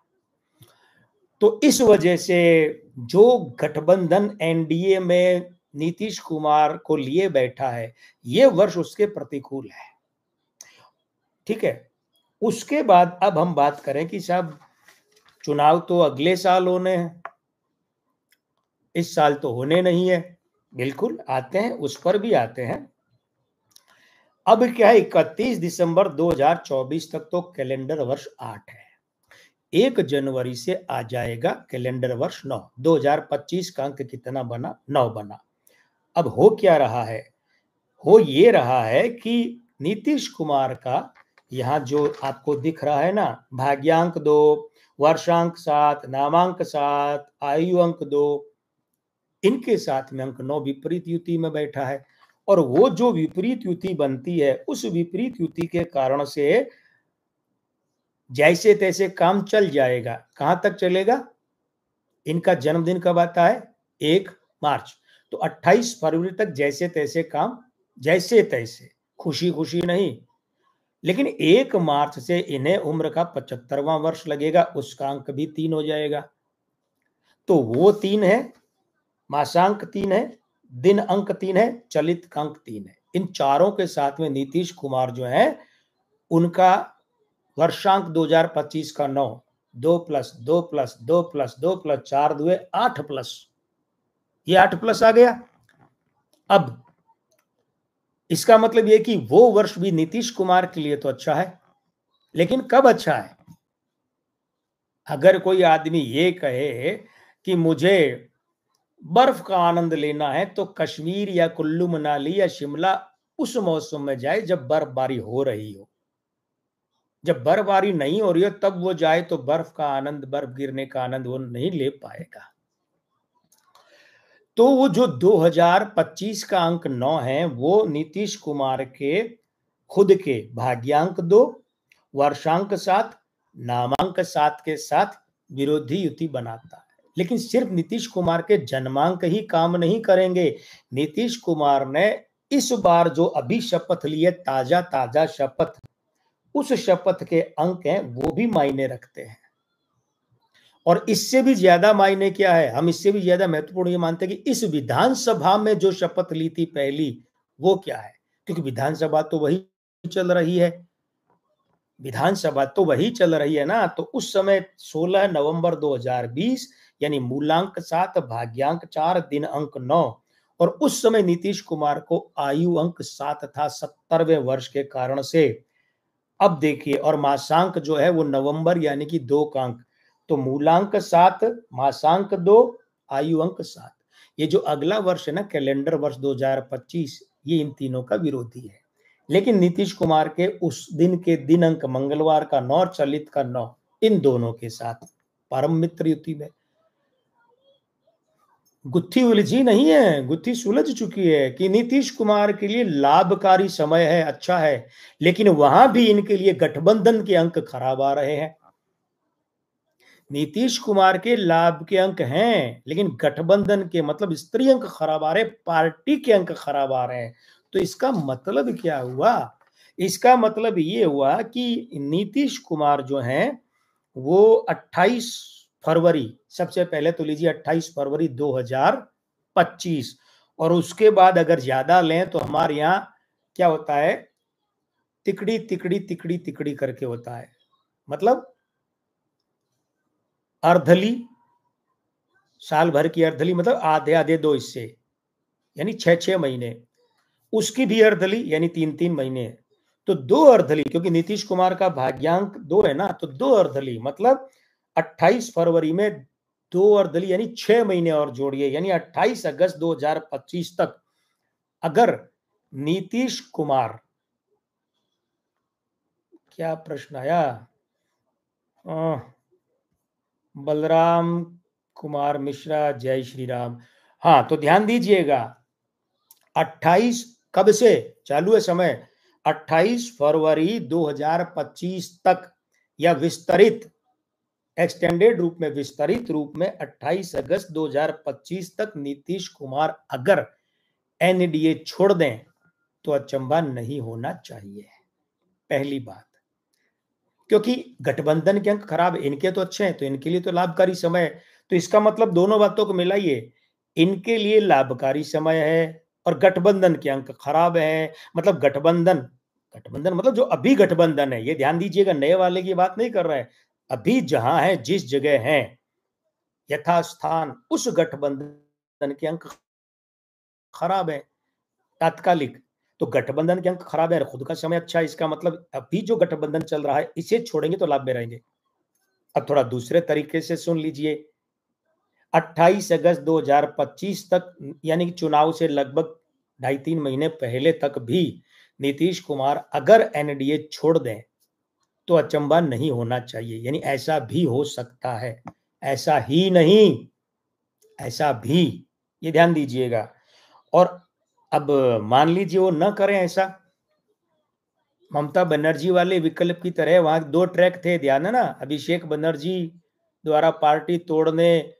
तो इस वजह से जो गठबंधन एनडीए में नीतीश कुमार को लिए बैठा है, ये वर्ष उसके प्रतिकूल है। ठीक है, उसके बाद अब हम बात करें कि साहब चुनाव तो अगले साल होने हैं, इस साल तो होने नहीं है। बिल्कुल आते हैं, उस पर भी आते हैं। अब क्या है, 31 दिसंबर 2024 तक तो कैलेंडर वर्ष 8 है। 1 जनवरी से आ जाएगा कैलेंडर वर्ष 9। 2025 का अंक कितना बना? 9 बना। अब हो क्या रहा है? हो ये रहा है कि नीतीश कुमार का यहाँ जो आपको दिख रहा है ना, भाग्यांक 2, वर्षांक 7, नामांक 7, आयु अंक 2, इनके साथ में अंक 9 विपरीत युति में बैठा है। और वो जो विपरीत युति बनती है, उस विपरीत युति के कारण से जैसे तैसे काम चल जाएगा। कहां तक चलेगा? इनका जन्मदिन कब आता है? 1 मार्च। तो 28 फरवरी तक जैसे तैसे काम, जैसे तैसे, खुशी खुशी नहीं। लेकिन 1 मार्च से इन्हें उम्र का 75वां वर्ष लगेगा, उसका अंक भी 3 हो जाएगा। तो वो 3 है, मासांक 3 है, दिन अंक 3 है, चलित अंक 3 है। इन चारों के साथ में नीतीश कुमार जो है, उनका वर्षांक 2025 का 9, 2 प्लस 2 प्लस 2 प्लस 2 प्लस 4 दुए 8 प्लस, ये 8 प्लस आ गया। अब इसका मतलब ये कि वो वर्ष भी नीतीश कुमार के लिए तो अच्छा है, लेकिन कब अच्छा है? अगर कोई आदमी ये कहे कि मुझे बर्फ का आनंद लेना है तो कश्मीर या कुल्लू मनाली या शिमला उस मौसम में जाए जब बर्फबारी हो रही हो। जब बर्फबारी नहीं हो रही हो तब वो जाए तो बर्फ का आनंद, बर्फ गिरने का आनंद वो नहीं ले पाएगा। तो वो जो 2025 का अंक 9 है, वो नीतीश कुमार के खुद के भाग्यांक 2, वर्षांक 7, नामांक 7 के साथ विरोधी युति बनाता है। लेकिन सिर्फ नीतीश कुमार के जन्मांक ही काम नहीं करेंगे। नीतीश कुमार ने इस बार जो अभी शपथ ली है, ताजा ताजा शपथ, उस शपथ के अंक हैं वो भी मायने रखते हैं। और इससे भी ज्यादा मायने क्या है, हम इससे भी ज्यादा महत्वपूर्ण ये मानते हैं कि इस विधानसभा में जो शपथ ली थी पहली, वो क्या है? क्योंकि विधानसभा तो वही चल रही है, विधानसभा तो वही चल रही है ना। तो उस समय 16 नवंबर 2020, यानी मूलांक 7, भाग्यांक 4, दिन अंक 9, और उस समय नीतीश कुमार को आयु अंक 7 था 70वें वर्ष के कारण से। अब देखिए, और मासांक जो है वो नवंबर यानी कि 2 का अंक। तो मूलांक 7, मासांक 2, आयु अंक 7। ये जो अगला वर्ष है ना, कैलेंडर वर्ष 2025, ये इन तीनों का विरोधी है। लेकिन नीतीश कुमार के उस दिन के दिन अंक मंगलवार का 9, चलित का 9, इन दोनों के साथ परम मित्र युति में। गुत्थी उलझी नहीं है, गुत्थी सुलझ चुकी है कि नीतीश कुमार के लिए लाभकारी समय है, अच्छा है। लेकिन वहां भी इनके लिए गठबंधन के अंक खराब आ रहे हैं। नीतीश कुमार के लाभ के अंक हैं, लेकिन गठबंधन के मतलब स्त्री अंक खराब आ रहे, पार्टी के अंक खराब आ रहे हैं। तो इसका मतलब क्या हुआ? इसका मतलब ये हुआ कि नीतीश कुमार जो हैं वो 28 फरवरी, सबसे पहले तो लीजिए 28 फरवरी 2025, और उसके बाद अगर ज्यादा लें तो हमारे यहाँ क्या होता है, तिकड़ी तिकड़ी तिकड़ी तिकड़ी करके होता है। मतलब अर्धली, साल भर की अर्धली मतलब आधे आधे 2 हिस्से, यानी 6-6 महीने। उसकी भी अर्धली यानी 3-3 महीने। तो 2 अर्धली, क्योंकि नीतीश कुमार का भाग्यांक 2 है ना, तो 2 अर्धली मतलब 28 फरवरी में 2 अर्धली यानी 6 महीने और जोड़िए, यानी 28 अगस्त 2025 तक अगर नीतीश कुमार, क्या प्रश्न आया, बलराम कुमार मिश्रा, जय श्री राम। हाँ, तो ध्यान दीजिएगा, 28 कब से चालू है समय? 28 फरवरी 2025 तक, या विस्तरित एक्सटेंडेड रूप में, विस्तरित रूप में 28 अगस्त 2025 तक नीतीश कुमार अगर एनडीए छोड़ दें तो अचंभा नहीं होना चाहिए, पहली बात। क्योंकि गठबंधन के अंक खराब, इनके तो अच्छे हैं, तो इनके लिए तो लाभकारी समय है। तो इसका मतलब दोनों बातों को मिलाइए, इनके लिए लाभकारी समय है और गठबंधन के अंक खराब है। मतलब गठबंधन, गठबंधन मतलब जो अभी गठबंधन है, ये ध्यान दीजिएगा, नए वाले की बात नहीं कर रहे हैं। अभी जहां है, जिस जगह है यथास्थान, उस गठबंधन के अंक खराब है तात्कालिक, तो गठबंधन के अंक खराब है, खुद का समय अच्छा है, इसका मतलब अभी जो गठबंधन चल रहा है इसे छोड़ेंगे तो लाभ में रहेंगे। अब थोड़ा दूसरे तरीके से सुन लीजिए, 28 अगस्त 2025 तक यानी कि चुनाव से लगभग 2.5-3 महीने पहले तक भी नीतीश कुमार अगर एनडीए छोड़ दें तो अचंभा नहीं होना चाहिए, यानी ऐसा भी हो सकता है, ऐसा ही नहीं, ऐसा भी, ये ध्यान दीजिएगा। और अब मान लीजिए वो न करें ऐसा, ममता बनर्जी वाले विकल्प की तरह वहां 2 ट्रैक थे, ध्यान है ना, अभिषेक बनर्जी द्वारा पार्टी तोड़ने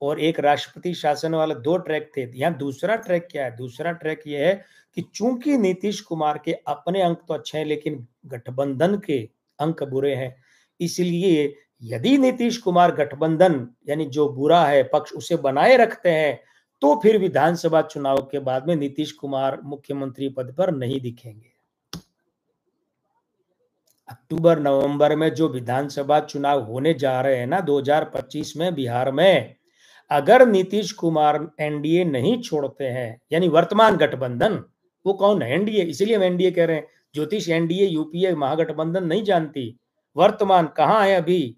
और एक राष्ट्रपति शासन वाला 2 ट्रैक थे। यहाँ दूसरा ट्रैक क्या है? दूसरा ट्रैक ये है कि चूंकि नीतीश कुमार के अपने अंक तो अच्छे हैं लेकिन गठबंधन के अंक बुरे हैं, इसलिए यदि नीतीश कुमार गठबंधन यानी जो बुरा है पक्ष उसे बनाए रखते हैं तो फिर विधानसभा चुनाव के बाद में नीतीश कुमार मुख्यमंत्री पद पर नहीं दिखेंगे। अक्टूबर नवंबर में जो विधानसभा चुनाव होने जा रहे हैं ना 2025 में बिहार में, अगर नीतीश कुमार एनडीए नहीं छोड़ते हैं, यानी वर्तमान गठबंधन, वो कौन है? एनडीए, इसीलिए हम एनडीए कह रहे हैं। ज्योतिष एनडीए यूपीए महागठबंधन नहीं जानती, वर्तमान कहां है अभी,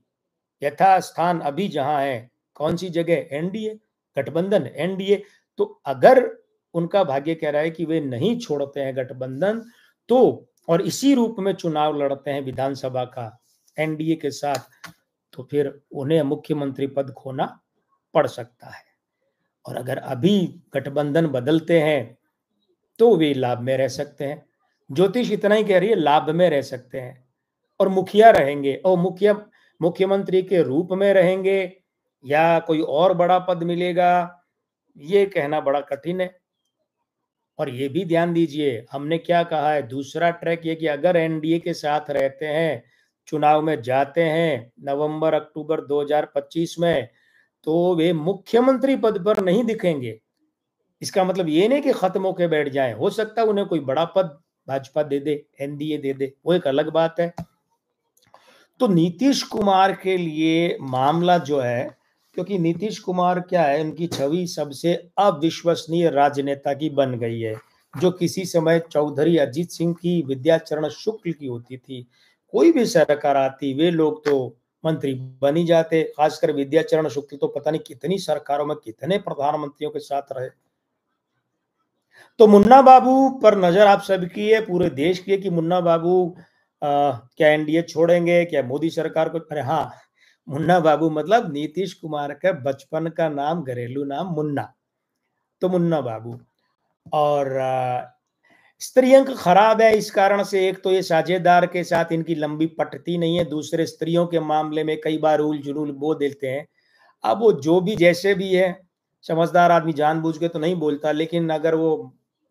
यथास्थान अभी जहां है, कौन सी जगह? एनडीए, गठबंधन एनडीए। तो अगर उनका भाग्य कह रहा है कि वे नहीं छोड़ते हैं गठबंधन तो, और इसी रूप में चुनाव लड़ते हैं विधानसभा का एनडीए के साथ, तो फिर उन्हें मुख्यमंत्री पद खोना पड़ सकता है। और अगर अभी गठबंधन बदलते हैं तो वे लाभ में रह सकते हैं। ज्योतिष इतना ही कह रही है, लाभ में रह सकते हैं और मुखिया रहेंगे, और मुख्यमंत्री के रूप में रहेंगे या कोई और बड़ा पद मिलेगा, ये कहना बड़ा कठिन है। और ये भी ध्यान दीजिए, हमने क्या कहा है, दूसरा ट्रैक ये कि अगर एनडीए के साथ रहते हैं, चुनाव में जाते हैं नवंबर अक्टूबर 2025 में, तो वे मुख्यमंत्री पद पर नहीं दिखेंगे। इसका मतलब ये नहीं कि खत्म होके बैठ जाएं, हो सकता है उन्हें कोई बड़ा पद भाजपा दे दे, एनडीए दे दे, वो एक अलग बात है। तो नीतीश कुमार के लिए मामला जो है, क्योंकि नीतीश कुमार क्या है, उनकी छवि सबसे अविश्वसनीय राजनेता की बन गई है, जो किसी समय चौधरी अजीत सिंह की, विद्याचरण शुक्ल की होती थी। कोई भी सरकार आती वे लोग तो मंत्री बन ही जाते, खासकर विद्याचरण शुक्ल तो पता नहीं कितनी सरकारों में कितने प्रधानमंत्रियों के साथ रहे। तो मुन्ना बाबू पर नजर आप सबकी है, पूरे देश की है कि मुन्ना बाबू क्या एनडीए छोड़ेंगे, क्या मोदी सरकार को? अरे हाँ, मुन्ना बाबू मतलब नीतीश कुमार का बचपन का नाम, घरेलू नाम मुन्ना, तो मुन्ना बाबू। और स्त्री अंक खराब है इस कारण से, एक तो ये साझेदार के साथ इनकी लंबी पटती नहीं है, दूसरे स्त्रियों के मामले में कई बार उल जुलूल बो देते हैं। अब वो जो भी जैसे भी है, समझदार आदमी जानबूझ के तो नहीं बोलता, लेकिन अगर वो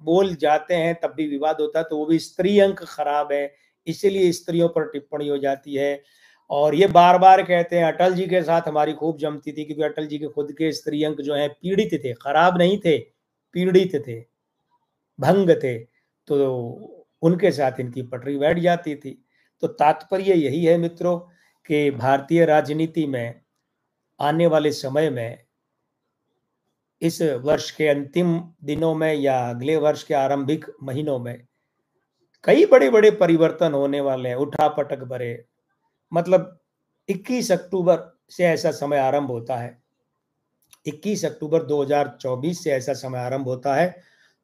बोल जाते हैं तब भी विवाद होता है, तो वो भी स्त्री अंक खराब है, इसीलिए स्त्रियों पर टिप्पणी हो जाती है। और ये बार बार कहते हैं अटल जी के साथ हमारी खूब जमती थी, क्योंकि अटल जी के खुद के स्त्री अंक जो है पीड़ित थे, खराब नहीं थे, पीड़ित थे, भंग थे, तो उनके साथ इनकी पटरी बैठ जाती थी। तो तात्पर्य यही है मित्रों कि भारतीय राजनीति में आने वाले समय में, इस वर्ष के अंतिम दिनों में या अगले वर्ष के आरंभिक महीनों में कई बड़े बड़े परिवर्तन होने वाले हैं, उठापटक भरे। मतलब 21 अक्टूबर से ऐसा समय आरंभ होता है, 21 अक्टूबर 2024 से ऐसा समय आरंभ होता है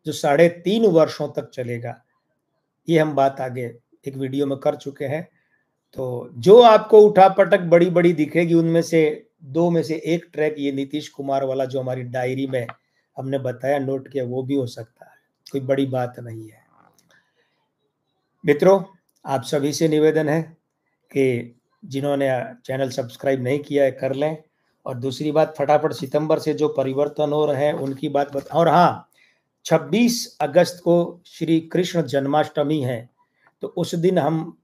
जो 3.5 वर्षों तक चलेगा। ये हम बात आगे एक वीडियो में कर चुके हैं। तो जो आपको उठापटक बड़ी बड़ी दिखेगी, उनमें से 2 में से एक ट्रैक ये नीतीश कुमार वाला जो हमारी डायरी में हमने बताया, नोट किया, वो भी हो सकता है, कोई बड़ी बात नहीं है। मित्रों, आप सभी से निवेदन है कि जिन्होंने चैनल सब्सक्राइब नहीं किया है कर लें, और दूसरी बात, फटाफट सितंबर से जो परिवर्तन हो रहे हैं उनकी बात और हाँ, 26 अगस्त को श्री कृष्ण जन्माष्टमी है, तो उस दिन हम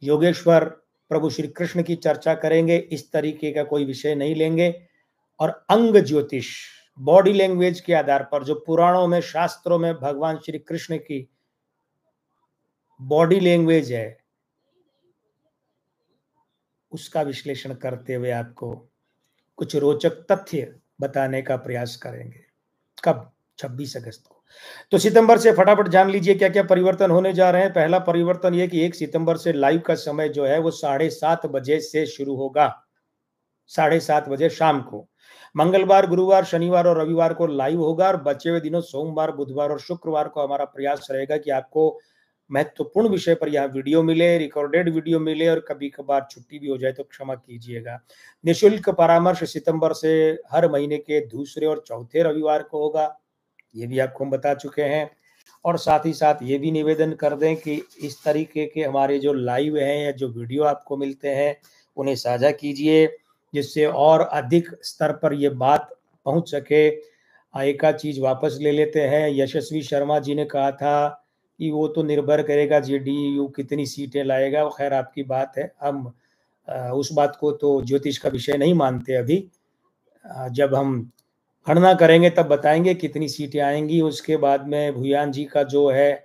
योगेश्वर प्रभु श्री कृष्ण की चर्चा करेंगे, इस तरीके का कोई विषय नहीं लेंगे। और अंग ज्योतिष, बॉडी लैंग्वेज के आधार पर जो पुराणों में, शास्त्रों में भगवान श्री कृष्ण की बॉडी लैंग्वेज है, उसका विश्लेषण करते हुए आपको कुछ रोचक तथ्य बताने का प्रयास करेंगे। कब? 26 अगस्त को। तो सितंबर से फटाफट जान लीजिए क्या क्या परिवर्तन होने जा रहे हैं। पहला परिवर्तन ये कि 1 सितंबर से लाइव का समय जो है वो 7:30 बजे से शुरू होगा, 7:30 बजे शाम को। मंगलवार, गुरुवार, शनिवार और रविवार को लाइव होगा और बचे हुए दिनों सोमवार, बुधवार और शुक्रवार को हमारा प्रयास रहेगा कि आपको महत्वपूर्ण विषय पर यहाँ वीडियो मिले, रिकॉर्डेड वीडियो मिले और कभी कभार छुट्टी भी हो जाए तो क्षमा कीजिएगा। निःशुल्क परामर्श सितंबर से हर महीने के दूसरे और चौथे रविवार को होगा, ये भी आपको हम बता चुके हैं। और साथ ही साथ ये भी निवेदन कर दें कि इस तरीके के हमारे जो लाइव हैं या जो वीडियो आपको मिलते हैं उन्हें साझा कीजिए, जिससे और अधिक स्तर पर ये बात पहुंच सके। एक आध चीज वापस ले लेते हैं। यशस्वी शर्मा जी ने कहा था कि वो तो निर्भर करेगा जेडीयू कितनी सीटें लाएगा, वो खैर आपकी बात है, हम उस बात को तो ज्योतिष का विषय नहीं मानते अभी। जब हम गणना करेंगे तब बताएंगे कितनी सीटें आएंगी। उसके बाद में भुयान जी का जो है,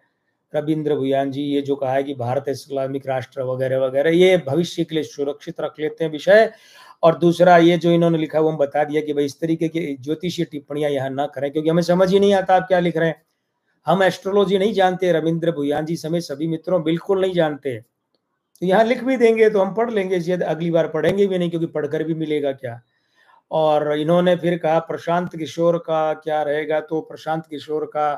रविंद्र भुयान जी, ये जो कहा है कि भारत इस्लामिक राष्ट्र वगैरह वगैरह, ये भविष्य के लिए सुरक्षित रख लेते हैं विषय। और दूसरा ये जो इन्होंने लिखा वो हम बता दिया कि भाई इस तरीके की ज्योतिषीय टिप्पणियां यहाँ ना करें, क्योंकि हमें समझ ही नहीं आता आप क्या लिख रहे हैं। हम एस्ट्रोलॉजी नहीं जानते, रविंद्र भुयान जी समेत सभी मित्रों बिल्कुल नहीं जानते। तो यहाँ लिख भी देंगे तो हम पढ़ लेंगे, शायद अगली बार पढ़ेंगे भी नहीं, क्योंकि पढ़कर भी मिलेगा क्या। और इन्होंने फिर कहा प्रशांत किशोर का क्या रहेगा, तो प्रशांत किशोर का,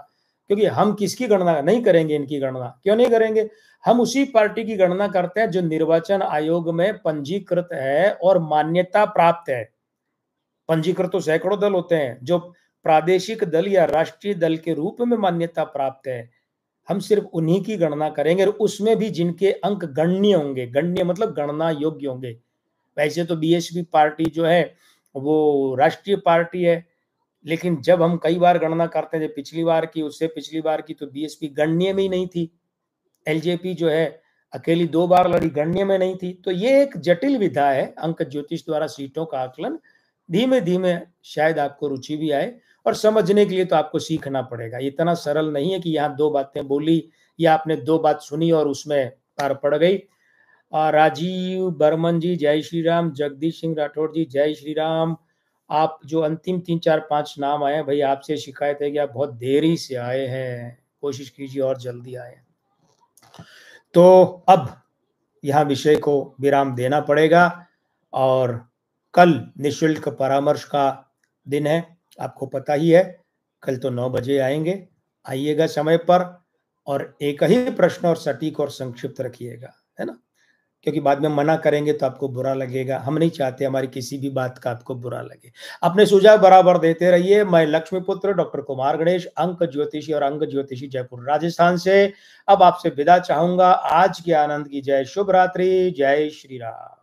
क्योंकि हम किसकी गणना नहीं करेंगे, इनकी गणना क्यों नहीं करेंगे, हम उसी पार्टी की गणना करते हैं जो निर्वाचन आयोग में पंजीकृत है और मान्यता प्राप्त है। पंजीकृत तो सैकड़ों दल होते हैं, जो प्रादेशिक दल या राष्ट्रीय दल के रूप में मान्यता प्राप्त है, हम सिर्फ उन्हीं की गणना करेंगे, और उसमें भी जिनके अंक गण्य होंगे, गण्य मतलब गणना योग्य होंगे। वैसे तो बीएसपी पार्टी जो है वो राष्ट्रीय पार्टी है, लेकिन जब हम कई बार गणना करते हैं, पिछली बार की, उससे पिछली बार की, तो बीएसपी गण्य में ही नहीं थी। एलजेपी जो है अकेली 2 बार लड़ी, गण्य में नहीं थी। तो ये एक जटिल विधा है अंक ज्योतिष द्वारा सीटों का आकलन। धीमे धीमे शायद आपको रुचि भी आए, और समझने के लिए तो आपको सीखना पड़ेगा। इतना सरल नहीं है कि यहाँ 2 बातें बोली या आपने 2 बात सुनी और उसमें पार पड़ गई। राजीव बर्मन जी जय श्री राम, जगदीश सिंह राठौड़ जी जय श्री राम। आप जो अंतिम 3 4 5 नाम आए भाई, आपसे शिकायत है कि आप बहुत देरी से आए हैं, कोशिश कीजिए और जल्दी आए। तो अब यहाँ विषय को विराम देना पड़ेगा, और कल निःशुल्क परामर्श का दिन है, आपको पता ही है। कल तो 9 बजे आएंगे, आइएगा समय पर, और एक ही प्रश्न और सटीक और संक्षिप्त रखिएगा, है ना, क्योंकि बाद में मना करेंगे तो आपको बुरा लगेगा। हम नहीं चाहते हमारी किसी भी बात का आपको बुरा लगे। अपने सुझाव बराबर देते रहिए। मैं लक्ष्मीपुत्र डॉक्टर कुमार गणेश, अंक ज्योतिषी और अंग ज्योतिषी, जयपुर राजस्थान से अब आपसे विदा चाहूंगा। आज के आनंद की जय, शुभ रात्रि, जय श्री राम।